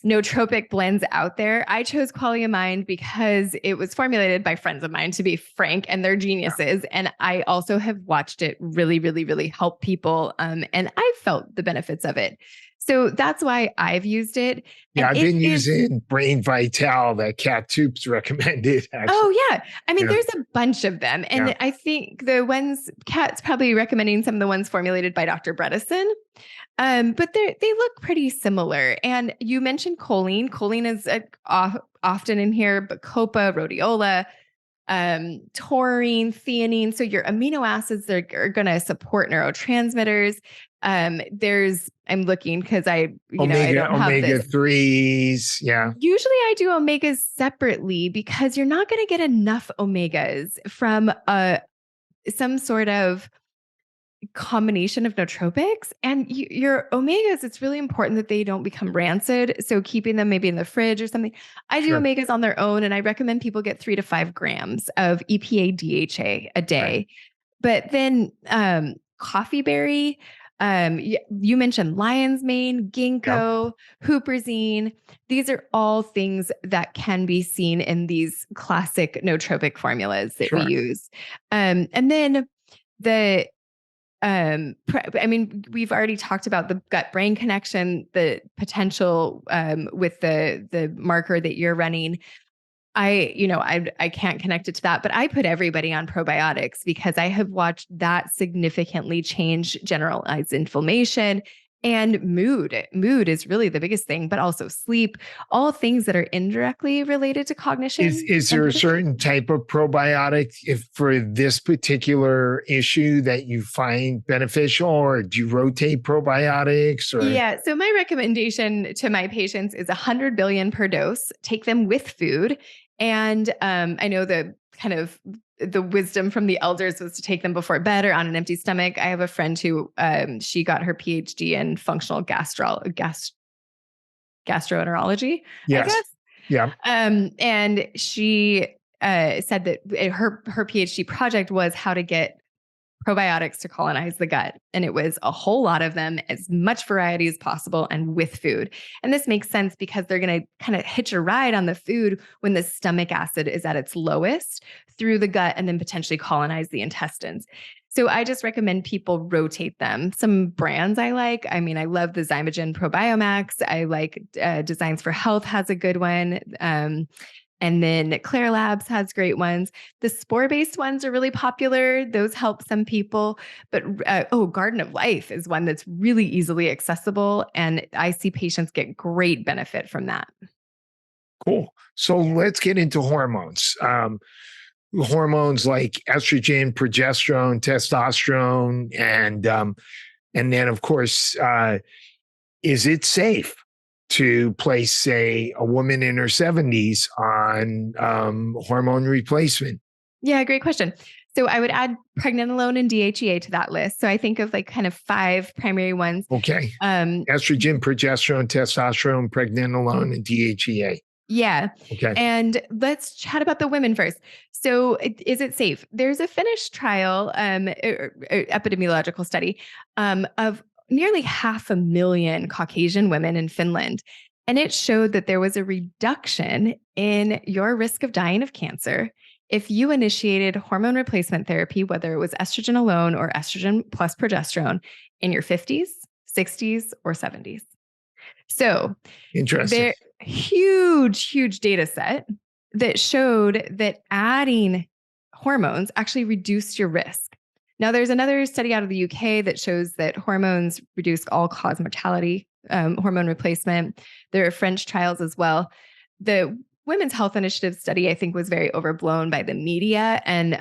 B: nootropic blends out there. I chose Qualiamine because it was formulated by friends of mine, to be frank, and they're geniuses. And I also have watched it really, really, really help people. And I felt the benefits of it. So that's why I've used it.
A: Yeah, I've been using Brain Vital that Kat Toops recommended. Actually.
B: Oh, yeah. There's a bunch of them. And I think the ones, Kat's probably recommending some of the ones formulated by Dr. Bredesen. But they look pretty similar. And you mentioned choline. Choline is often in here, but Bacopa, rhodiola, taurine, theanine. So your amino acids that are going to support neurotransmitters. I'm looking because I don't have
A: omega 3s. Yeah.
B: Usually I do omegas separately because you're not going to get enough omegas from some sort of combination of nootropics. And your omegas, it's really important that they don't become rancid. So keeping them maybe in the fridge or something. I do omegas on their own, and I recommend people get 3 to 5 grams of EPA DHA a day. Right. But then coffee berry, you mentioned lion's mane, ginkgo, huperzine. These are all things that can be seen in these classic nootropic formulas that we use. And then we've already talked about the gut-brain connection, the potential with the marker that you're running. I can't connect it to that, but I put everybody on probiotics because I have watched that significantly change generalized inflammation and mood. Mood is really the biggest thing, but also sleep, all things that are indirectly related to cognition.
A: Is there a certain type of probiotic for this particular issue that you find beneficial, or do you rotate probiotics?
B: Yeah. So my recommendation to my patients is 100 billion per dose. Take them with food. And I know the wisdom from the elders was to take them before bed or on an empty stomach. I have a friend who she got her PhD in functional gastroenterology,
A: yes.
B: I guess.
A: Yeah.
B: And she said that her PhD project was how to get probiotics to colonize the gut. And it was a whole lot of them, as much variety as possible, and with food. And this makes sense because they're going to kind of hitch a ride on the food when the stomach acid is at its lowest through the gut and then potentially colonize the intestines. So I just recommend people rotate them. Some brands I like, I mean, I love the Zymogen Probiomax. I like Designs for Health has a good one. And then Claire Labs has great ones. The spore-based ones are really popular. Those help some people. But Garden of Life is one that's really easily accessible. And I see patients get great benefit from that.
A: Cool. So let's get into hormones. Hormones like estrogen, progesterone, testosterone, and then, of course, is it safe to place, say, a woman in her 70s on hormone replacement?
B: Yeah, great question. So I would add pregnenolone and DHEA to that list. So I think of like kind of 5 primary ones.
A: Okay. Estrogen, progesterone, testosterone, pregnenolone, and DHEA.
B: Yeah.
A: Okay.
B: And let's chat about the women first. So is it safe? There's a Finnish trial, epidemiological study of nearly 500,000 Caucasian women in Finland. And it showed that there was a reduction in your risk of dying of cancer if you initiated hormone replacement therapy, whether it was estrogen alone or estrogen plus progesterone, in your 50s, 60s, or 70s. So
A: interesting.
B: Huge data set that showed that adding hormones actually reduced your risk. Now, there's another study out of the UK that shows that hormones reduce all-cause mortality, hormone replacement. There are French trials as well. The Women's Health Initiative study, I think, was very overblown by the media. And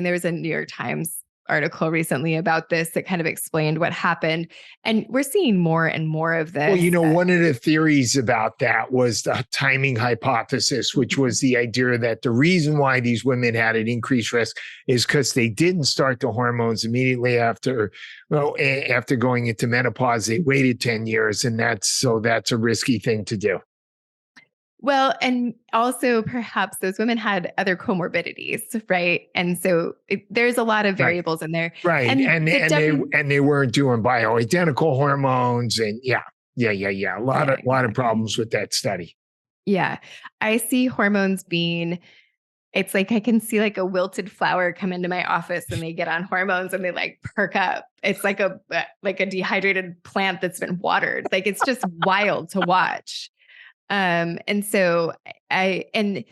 B: there was a New York Times article recently about this that kind of explained what happened. And we're seeing more and more of this.
A: Well, one of the theories about that was the timing hypothesis, which was the idea that the reason why these women had an increased risk is because they didn't start the hormones immediately after going into menopause. They waited 10 years, and that's a risky thing to do.
B: Well, and also perhaps those women had other comorbidities, right? And so there's a lot of variables in there.
A: Right. And they weren't doing bioidentical hormones, and a lot of problems with that study.
B: Yeah. I see hormones being, it's like I can see like a wilted flower come into my office and they get on hormones and they like perk up. It's like a dehydrated plant that's been watered. Like it's just wild to watch. And so let's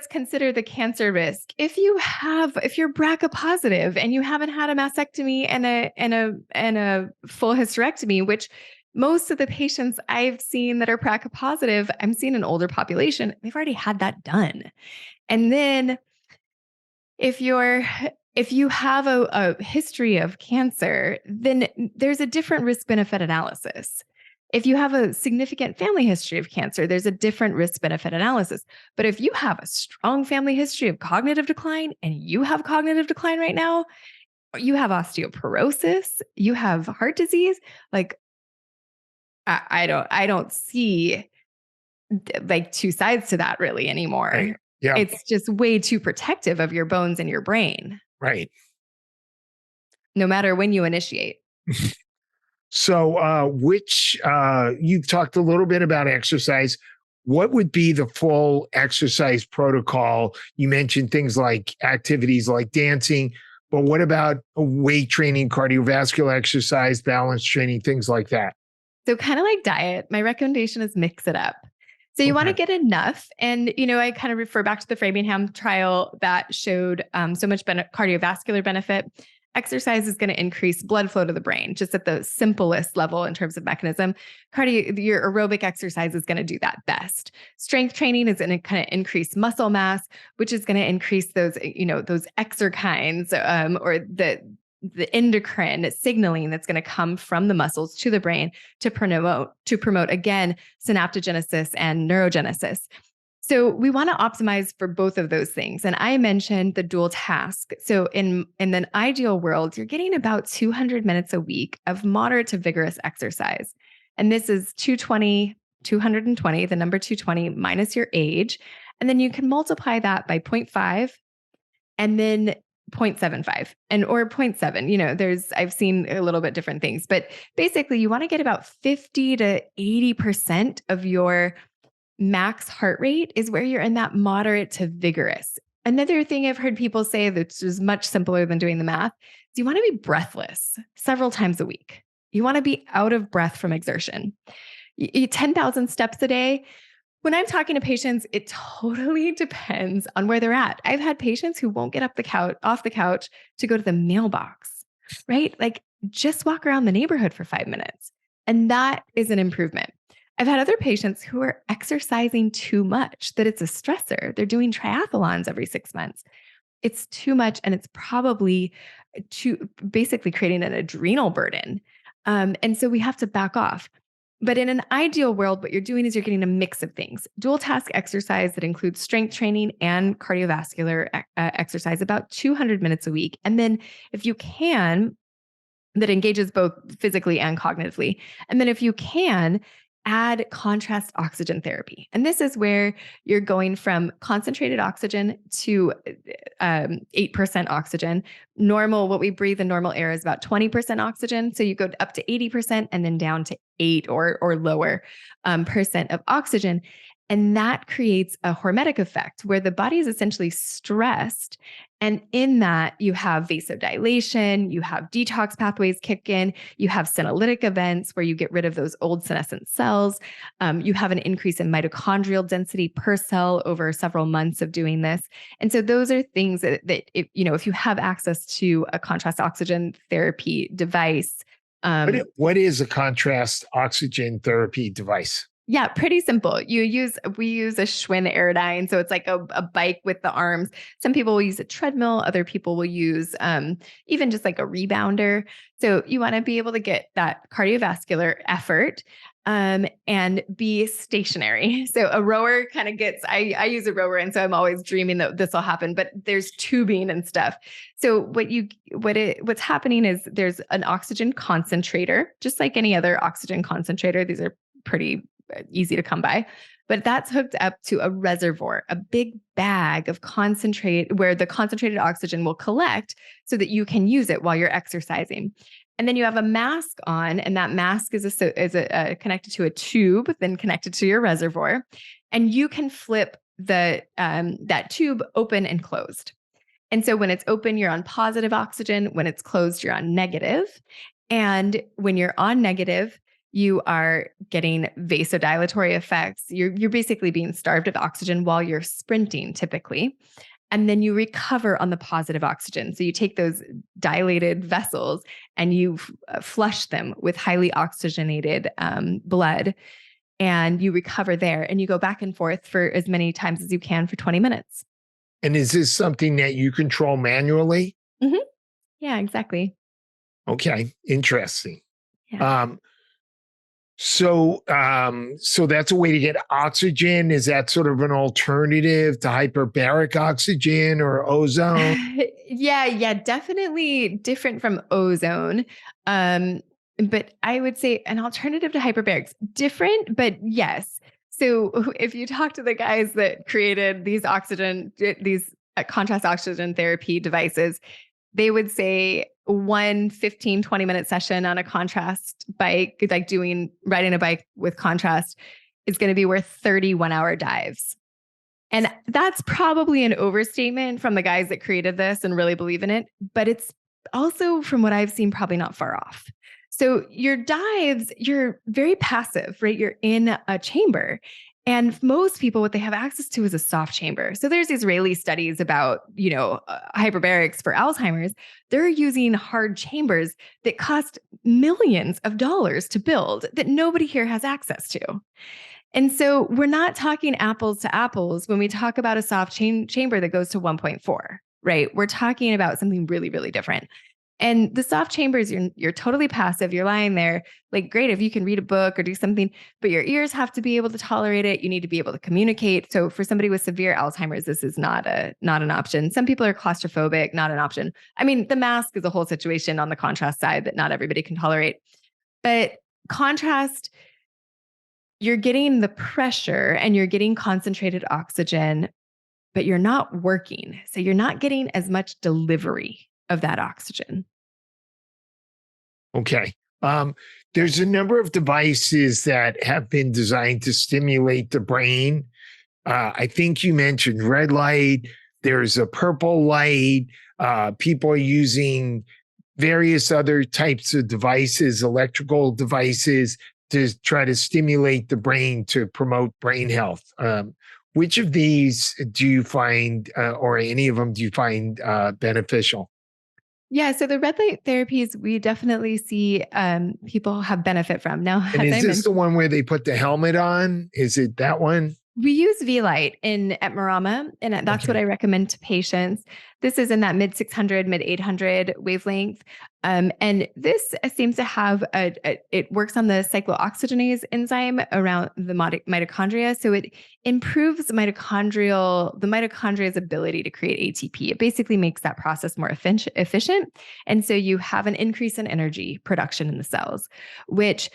B: consider the cancer risk. If you're BRCA positive and you haven't had a mastectomy and a full hysterectomy, which most of the patients I've seen that are BRCA positive, I'm seeing an older population, they've already had that done. And then if you have a history of cancer, then there's a different risk-benefit analysis. If you have a significant family history of cancer, there's a different risk-benefit analysis. But if you have a strong family history of cognitive decline and you have cognitive decline right now, you have osteoporosis, you have heart disease, like I don't see like two sides to that really anymore.
A: Right. Yeah.
B: It's just way too protective of your bones and your brain.
A: Right.
B: No matter when you initiate.
A: So, you've talked a little bit about exercise. What would be the full exercise protocol? You mentioned things like activities like dancing, but what about weight training, cardiovascular exercise, balance training, things like that?
B: So kind of like diet, my recommendation is mix it up. So you want to get enough. And, I kind of refer back to the Framingham trial that showed so much cardiovascular benefit. Exercise is going to increase blood flow to the brain, just at the simplest level in terms of mechanism. Your aerobic exercise is going to do that best. Strength training is going to kind of increase muscle mass, which is going to increase those, those exerkines or the endocrine signaling that's going to come from the muscles to the brain to promote again, synaptogenesis and neurogenesis. So we want to optimize for both of those things. And I mentioned the dual task. So in an ideal world, you're getting about 200 minutes a week of moderate to vigorous exercise. And this is 220 220, the number 220 minus your age. And then you can multiply that by 0.5 and then 0.75 or 0.7. I've seen a little bit different things, but basically you want to get about 50 to 80% of your max heart rate is where you're in that moderate to vigorous. Another thing I've heard people say that is much simpler than doing the math is you want to be breathless several times a week. You want to be out of breath from exertion. 10,000 steps a day. When I'm talking to patients, it totally depends on where they're at. I've had patients who won't get off the couch to go to the mailbox, right? Like just walk around the neighborhood for 5 minutes. And that is an improvement. I've had other patients who are exercising too much, that it's a stressor. They're doing triathlons every 6 months. It's too much, and it's probably basically creating an adrenal burden. And so we have to back off. But in an ideal world, what you're doing is you're getting a mix of things. Dual task exercise that includes strength training and cardiovascular exercise, about 200 minutes a week. And then if you can, that engages both physically and cognitively. And then if you can, add contrast oxygen therapy. And this is where you're going from concentrated oxygen to 8% oxygen. Normal, what we breathe in normal air is about 20% oxygen. So you go up to 80% and then down to 8 or lower percent of oxygen. And that creates a hormetic effect where the body is essentially stressed. And in that, you have vasodilation, you have detox pathways kick in, you have senolytic events where you get rid of those old senescent cells. You have an increase in mitochondrial density per cell over several months of doing this. And so those are things that if you have access to a contrast oxygen therapy device.
A: What is a contrast oxygen therapy device?
B: Yeah, pretty simple. We use a Schwinn Aerodyne. So it's like a bike with the arms. Some people will use a treadmill. Other people will use even just like a rebounder. So you want to be able to get that cardiovascular effort and be stationary. So a rower kind of I use a rower. And so I'm always dreaming that this will happen, but there's tubing and stuff. So what's happening is there's an oxygen concentrator, just like any other oxygen concentrator. These are pretty easy to come by, but that's hooked up to a reservoir, a big bag of concentrate where the concentrated oxygen will collect so that you can use it while you're exercising. And then you have a mask on, and that mask is connected to a tube, then connected to your reservoir, and you can flip that tube open and closed. And so when it's open, you're on positive oxygen. When it's closed, you're on negative. And when you're on negative, you are getting vasodilatory effects. You're basically being starved of oxygen while you're sprinting typically. And then you recover on the positive oxygen. So you take those dilated vessels and you flush them with highly oxygenated blood, and you recover there, and you go back and forth for as many times as you can for 20 minutes.
A: And is this something that you control manually?
B: Mm-hmm. Yeah, exactly.
A: Okay. Interesting.
B: Yeah.
A: So that's a way to get oxygen. Is that sort of an alternative to hyperbaric oxygen or ozone?
B: Yeah, definitely different from ozone. But I would say an alternative to hyperbarics, different, but yes. So if you talk to the guys that created these contrast oxygen therapy devices, they would say one 15, 20-minute session on a contrast bike, like riding a bike with contrast, is going to be worth 30 one-hour dives. And that's probably an overstatement from the guys that created this and really believe in it. But it's also, from what I've seen, probably not far off. So your dives, you're very passive, right? You're in a chamber. And most people, what they have access to is a soft chamber. So there's Israeli studies about, hyperbarics for Alzheimer's. They're using hard chambers that cost millions of dollars to build that nobody here has access to. And so we're not talking apples to apples when we talk about a soft chamber that goes to 1.4, right? We're talking about something really, really different. And the soft chambers, you're totally passive. You're lying there, like, great if you can read a book or do something, but your ears have to be able to tolerate it. You need to be able to communicate. So for somebody with severe Alzheimer's, this is not an option. Some people are claustrophobic, not an option. I mean, the mask is a whole situation on the contrast side that not everybody can tolerate. But contrast, you're getting the pressure and you're getting concentrated oxygen, but you're not working. So you're not getting as much delivery of that oxygen.
A: Okay. There's a number of devices that have been designed to stimulate the brain. I think you mentioned red light. There's a purple light. People are using various other types of devices, electrical devices, to try to stimulate the brain to promote brain health. Which of these do you find, or any of them do you find beneficial?
B: Yeah, so the red light therapies, we definitely see people have benefit from. Now,
A: And
B: as
A: is
B: I
A: this
B: mentioned,
A: the one where they put the helmet on? Is it that one?
B: we use V-Light at Marama, and that's what
A: Okay.
B: I recommend to patients. This is in that mid 600, mid 800 wavelength. And this seems to have it works on the cyclooxygenase enzyme around the mitochondria. So it improves the mitochondria's ability to create ATP. It basically makes that process more efficient. And so you have an increase in energy production in the cells, which,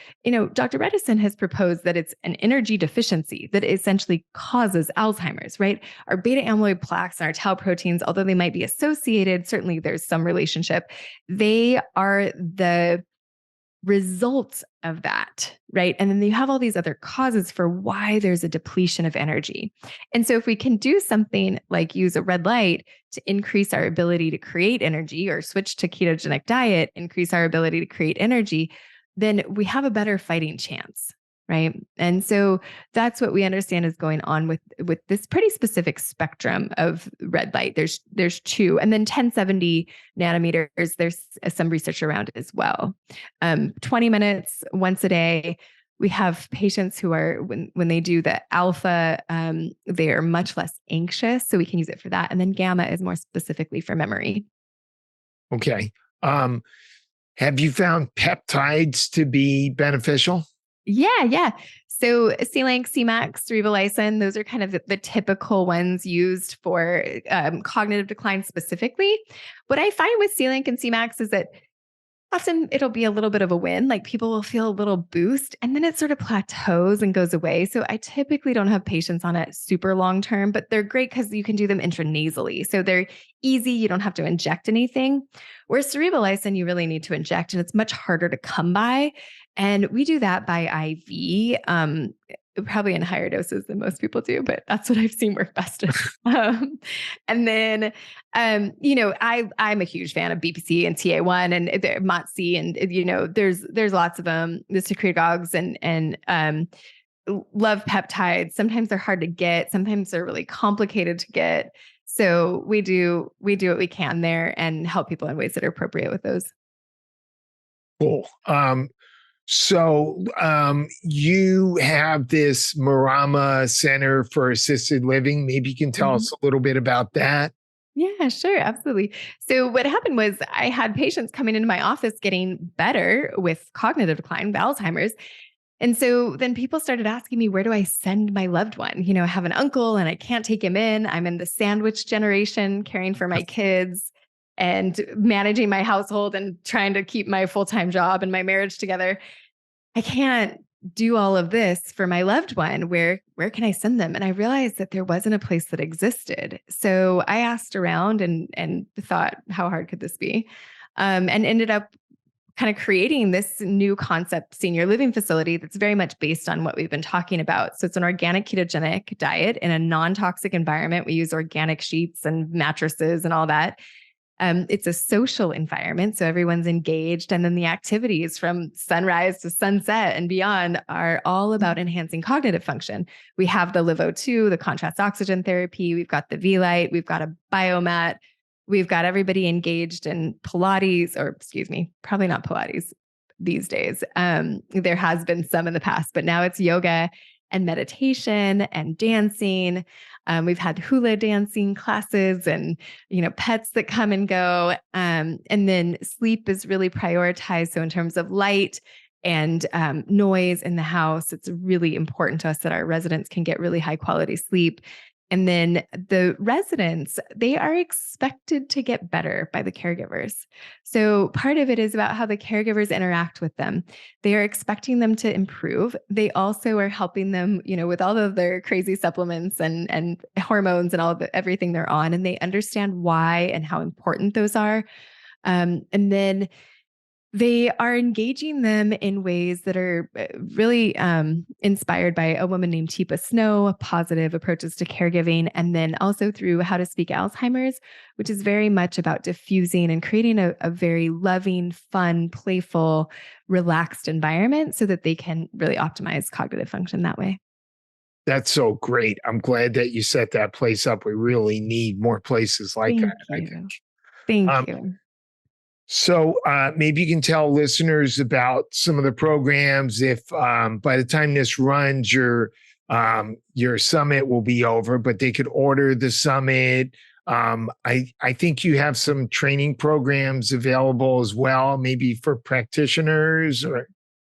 B: Dr. Redison has proposed that it's an energy deficiency that essentially causes Alzheimer's, right? Our beta amyloid plaques and our tau proteins, although they might be associated, certainly there's some relationship. They are the results of that, right? And then you have all these other causes for why there's a depletion of energy. And so if we can do something like use a red light to increase our ability to create energy, or switch to ketogenic diet, increase our ability to create energy, then we have a better fighting chance. Right. And so that's what we understand is going on with this pretty specific spectrum of red light. There's two, and then 1070 nanometers, there's some research around it as well. 20 minutes once a day. We have patients who are, when they do the alpha, they are much less anxious. So we can use it for that. And then gamma is more specifically for memory.
A: Okay. Have you found peptides to be beneficial?
B: Yeah. So C-Link, C-Max, Cerevolysin, those are kind of the typical ones used for cognitive decline specifically. What I find with C-Link and C-Max is that often it'll be a little bit of a win, like people will feel a little boost and then it sort of plateaus and goes away. So I typically don't have patients on it super long term, but they're great because you can do them intranasally. So they're easy. You don't have to inject anything. Whereas Cerevolysin, you really need to inject and it's much harder to come by. And we do that by IV. Probably in higher doses than most people do, but that's what I've seen work best. And then, I'm a huge fan of BPC and TA1 and MOTS-C, and there's lots of them. The secretagogues and love peptides. Sometimes they're hard to get. Sometimes they're really complicated to get. So we do what we can there and help people in ways that are appropriate with those.
A: Cool. So you have this Marama Center for Assisted Living. Maybe you can tell us a little bit about that.
B: Yeah, sure. Absolutely. So what happened was I had patients coming into my office getting better with cognitive decline, Alzheimer's. And so then people started asking me, where do I send my loved one? I have an uncle and I can't take him in. I'm in the sandwich generation, caring for my kids and managing my household and trying to keep my full-time job and my marriage together. I can't do all of this for my loved one. Where can I send them? And I realized that there wasn't a place that existed. So I asked around and thought, how hard could this be? And ended up kind of creating this new concept senior living facility that's very much based on what we've been talking about. So it's an organic ketogenic diet in a non-toxic environment. We use organic sheets and mattresses and all that. It's a social environment, so everyone's engaged. And then the activities from sunrise to sunset and beyond are all about enhancing cognitive function. We have the LiVO2, the contrast oxygen therapy. We've got the V-Light. We've got a biomat. We've got everybody engaged in Pilates, or excuse me, probably not Pilates these days. There has been some in the past, but now it's yoga and meditation and dancing. We've had hula dancing classes and, pets that come and go. And then sleep is really prioritized. So in terms of light and noise in the house, it's really important to us that our residents can get really high quality sleep. And then the residents, they are expected to get better by the caregivers. So part of it is about how the caregivers interact with them. They are expecting them to improve. They also are helping them, with all of their crazy supplements and hormones and everything they're on, and they understand why and how important those are. And then they are engaging them in ways that are really inspired by a woman named Teepa Snow, positive approaches to caregiving, and then also through How to Speak Alzheimer's, which is very much about diffusing and creating a very loving, fun, playful, relaxed environment so that they can really optimize cognitive function that way.
A: That's so great. I'm glad that you set that place up. We really need more places like that, I think.
B: Thank you.
A: So maybe you can tell listeners about some of the programs. If by the time this runs, your summit will be over, but they could order the summit. I think you have some training programs available as well, maybe for practitioners or.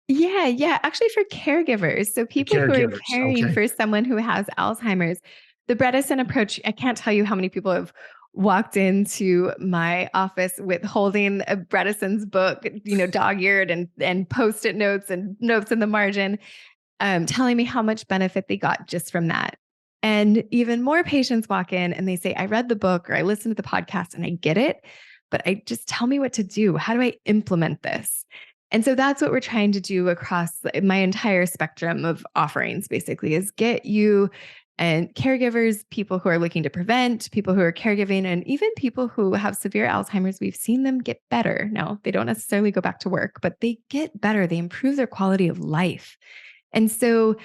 B: Yeah. Actually, for caregivers. So people who are caring for someone who has Alzheimer's, the Bredesen approach, I can't tell you how many people have walked into my office with holding a Bredesen's book, dog-eared and Post-it notes and notes in the margin, telling me how much benefit they got just from that. And even more patients walk in and they say, I read the book or I listened to the podcast and I get it, but just tell me what to do. How do I implement this? And so that's what we're trying to do across my entire spectrum of offerings, basically, is get you and caregivers, people who are looking to prevent, people who are caregiving, and even people who have severe Alzheimer's, we've seen them get better. Now, they don't necessarily go back to work, but they get better. They improve their quality of life. And so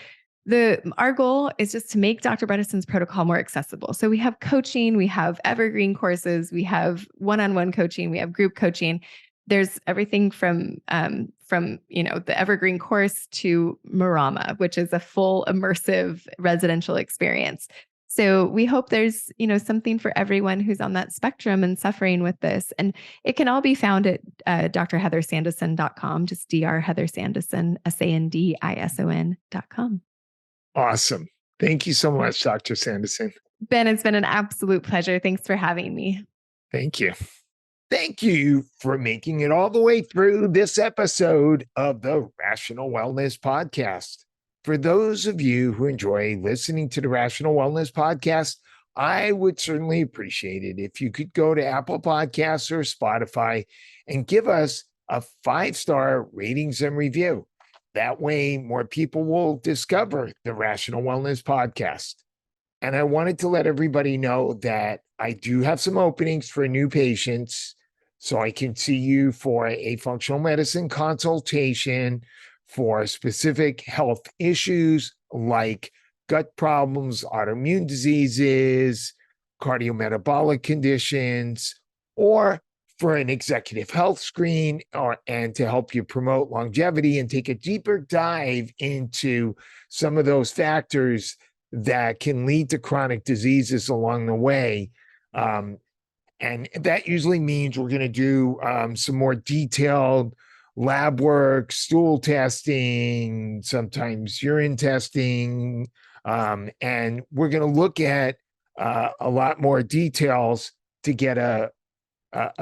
B: our goal is just to make Dr. Bredesen's protocol more accessible. So we have coaching, we have evergreen courses, we have one-on-one coaching, we have group coaching. There's everything from the evergreen course to Marama, which is a full immersive residential experience. So we hope there's, something for everyone who's on that spectrum and suffering with this. And it can all be found at drheathersandison.com, just Dr. Heather Sandison, SANDISON.com.
A: Awesome. Thank you so much, Dr. Sandison.
B: Ben, it's been an absolute pleasure. Thanks for having me.
A: Thank you. Thank you for making it all the way through this episode of the Rational Wellness Podcast. For those of you who enjoy listening to the Rational Wellness Podcast, I would certainly appreciate it if you could go to Apple Podcasts or Spotify and give us a 5-star ratings and review. That way, more people will discover the Rational Wellness Podcast. And I wanted to let everybody know that I do have some openings for new patients, so I can see you for a functional medicine consultation for specific health issues like gut problems, autoimmune diseases, cardiometabolic conditions, or for an executive health screen and to help you promote longevity and take a deeper dive into some of those factors that can lead to chronic diseases along the way. And that usually means we're going to do some more detailed lab work, stool testing, sometimes urine testing. And we're going to look at a lot more details to get a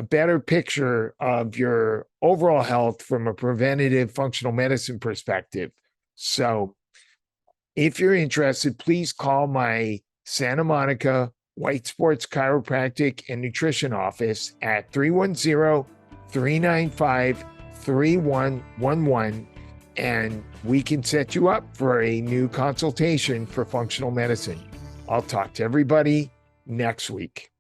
A: better picture of your overall health from a preventative functional medicine perspective. So if you're interested, please call my Santa Monica Weitz Sports Chiropractic and Nutrition office at 310-395-3111, and we can set you up for a new consultation for functional medicine. I'll talk to everybody next week.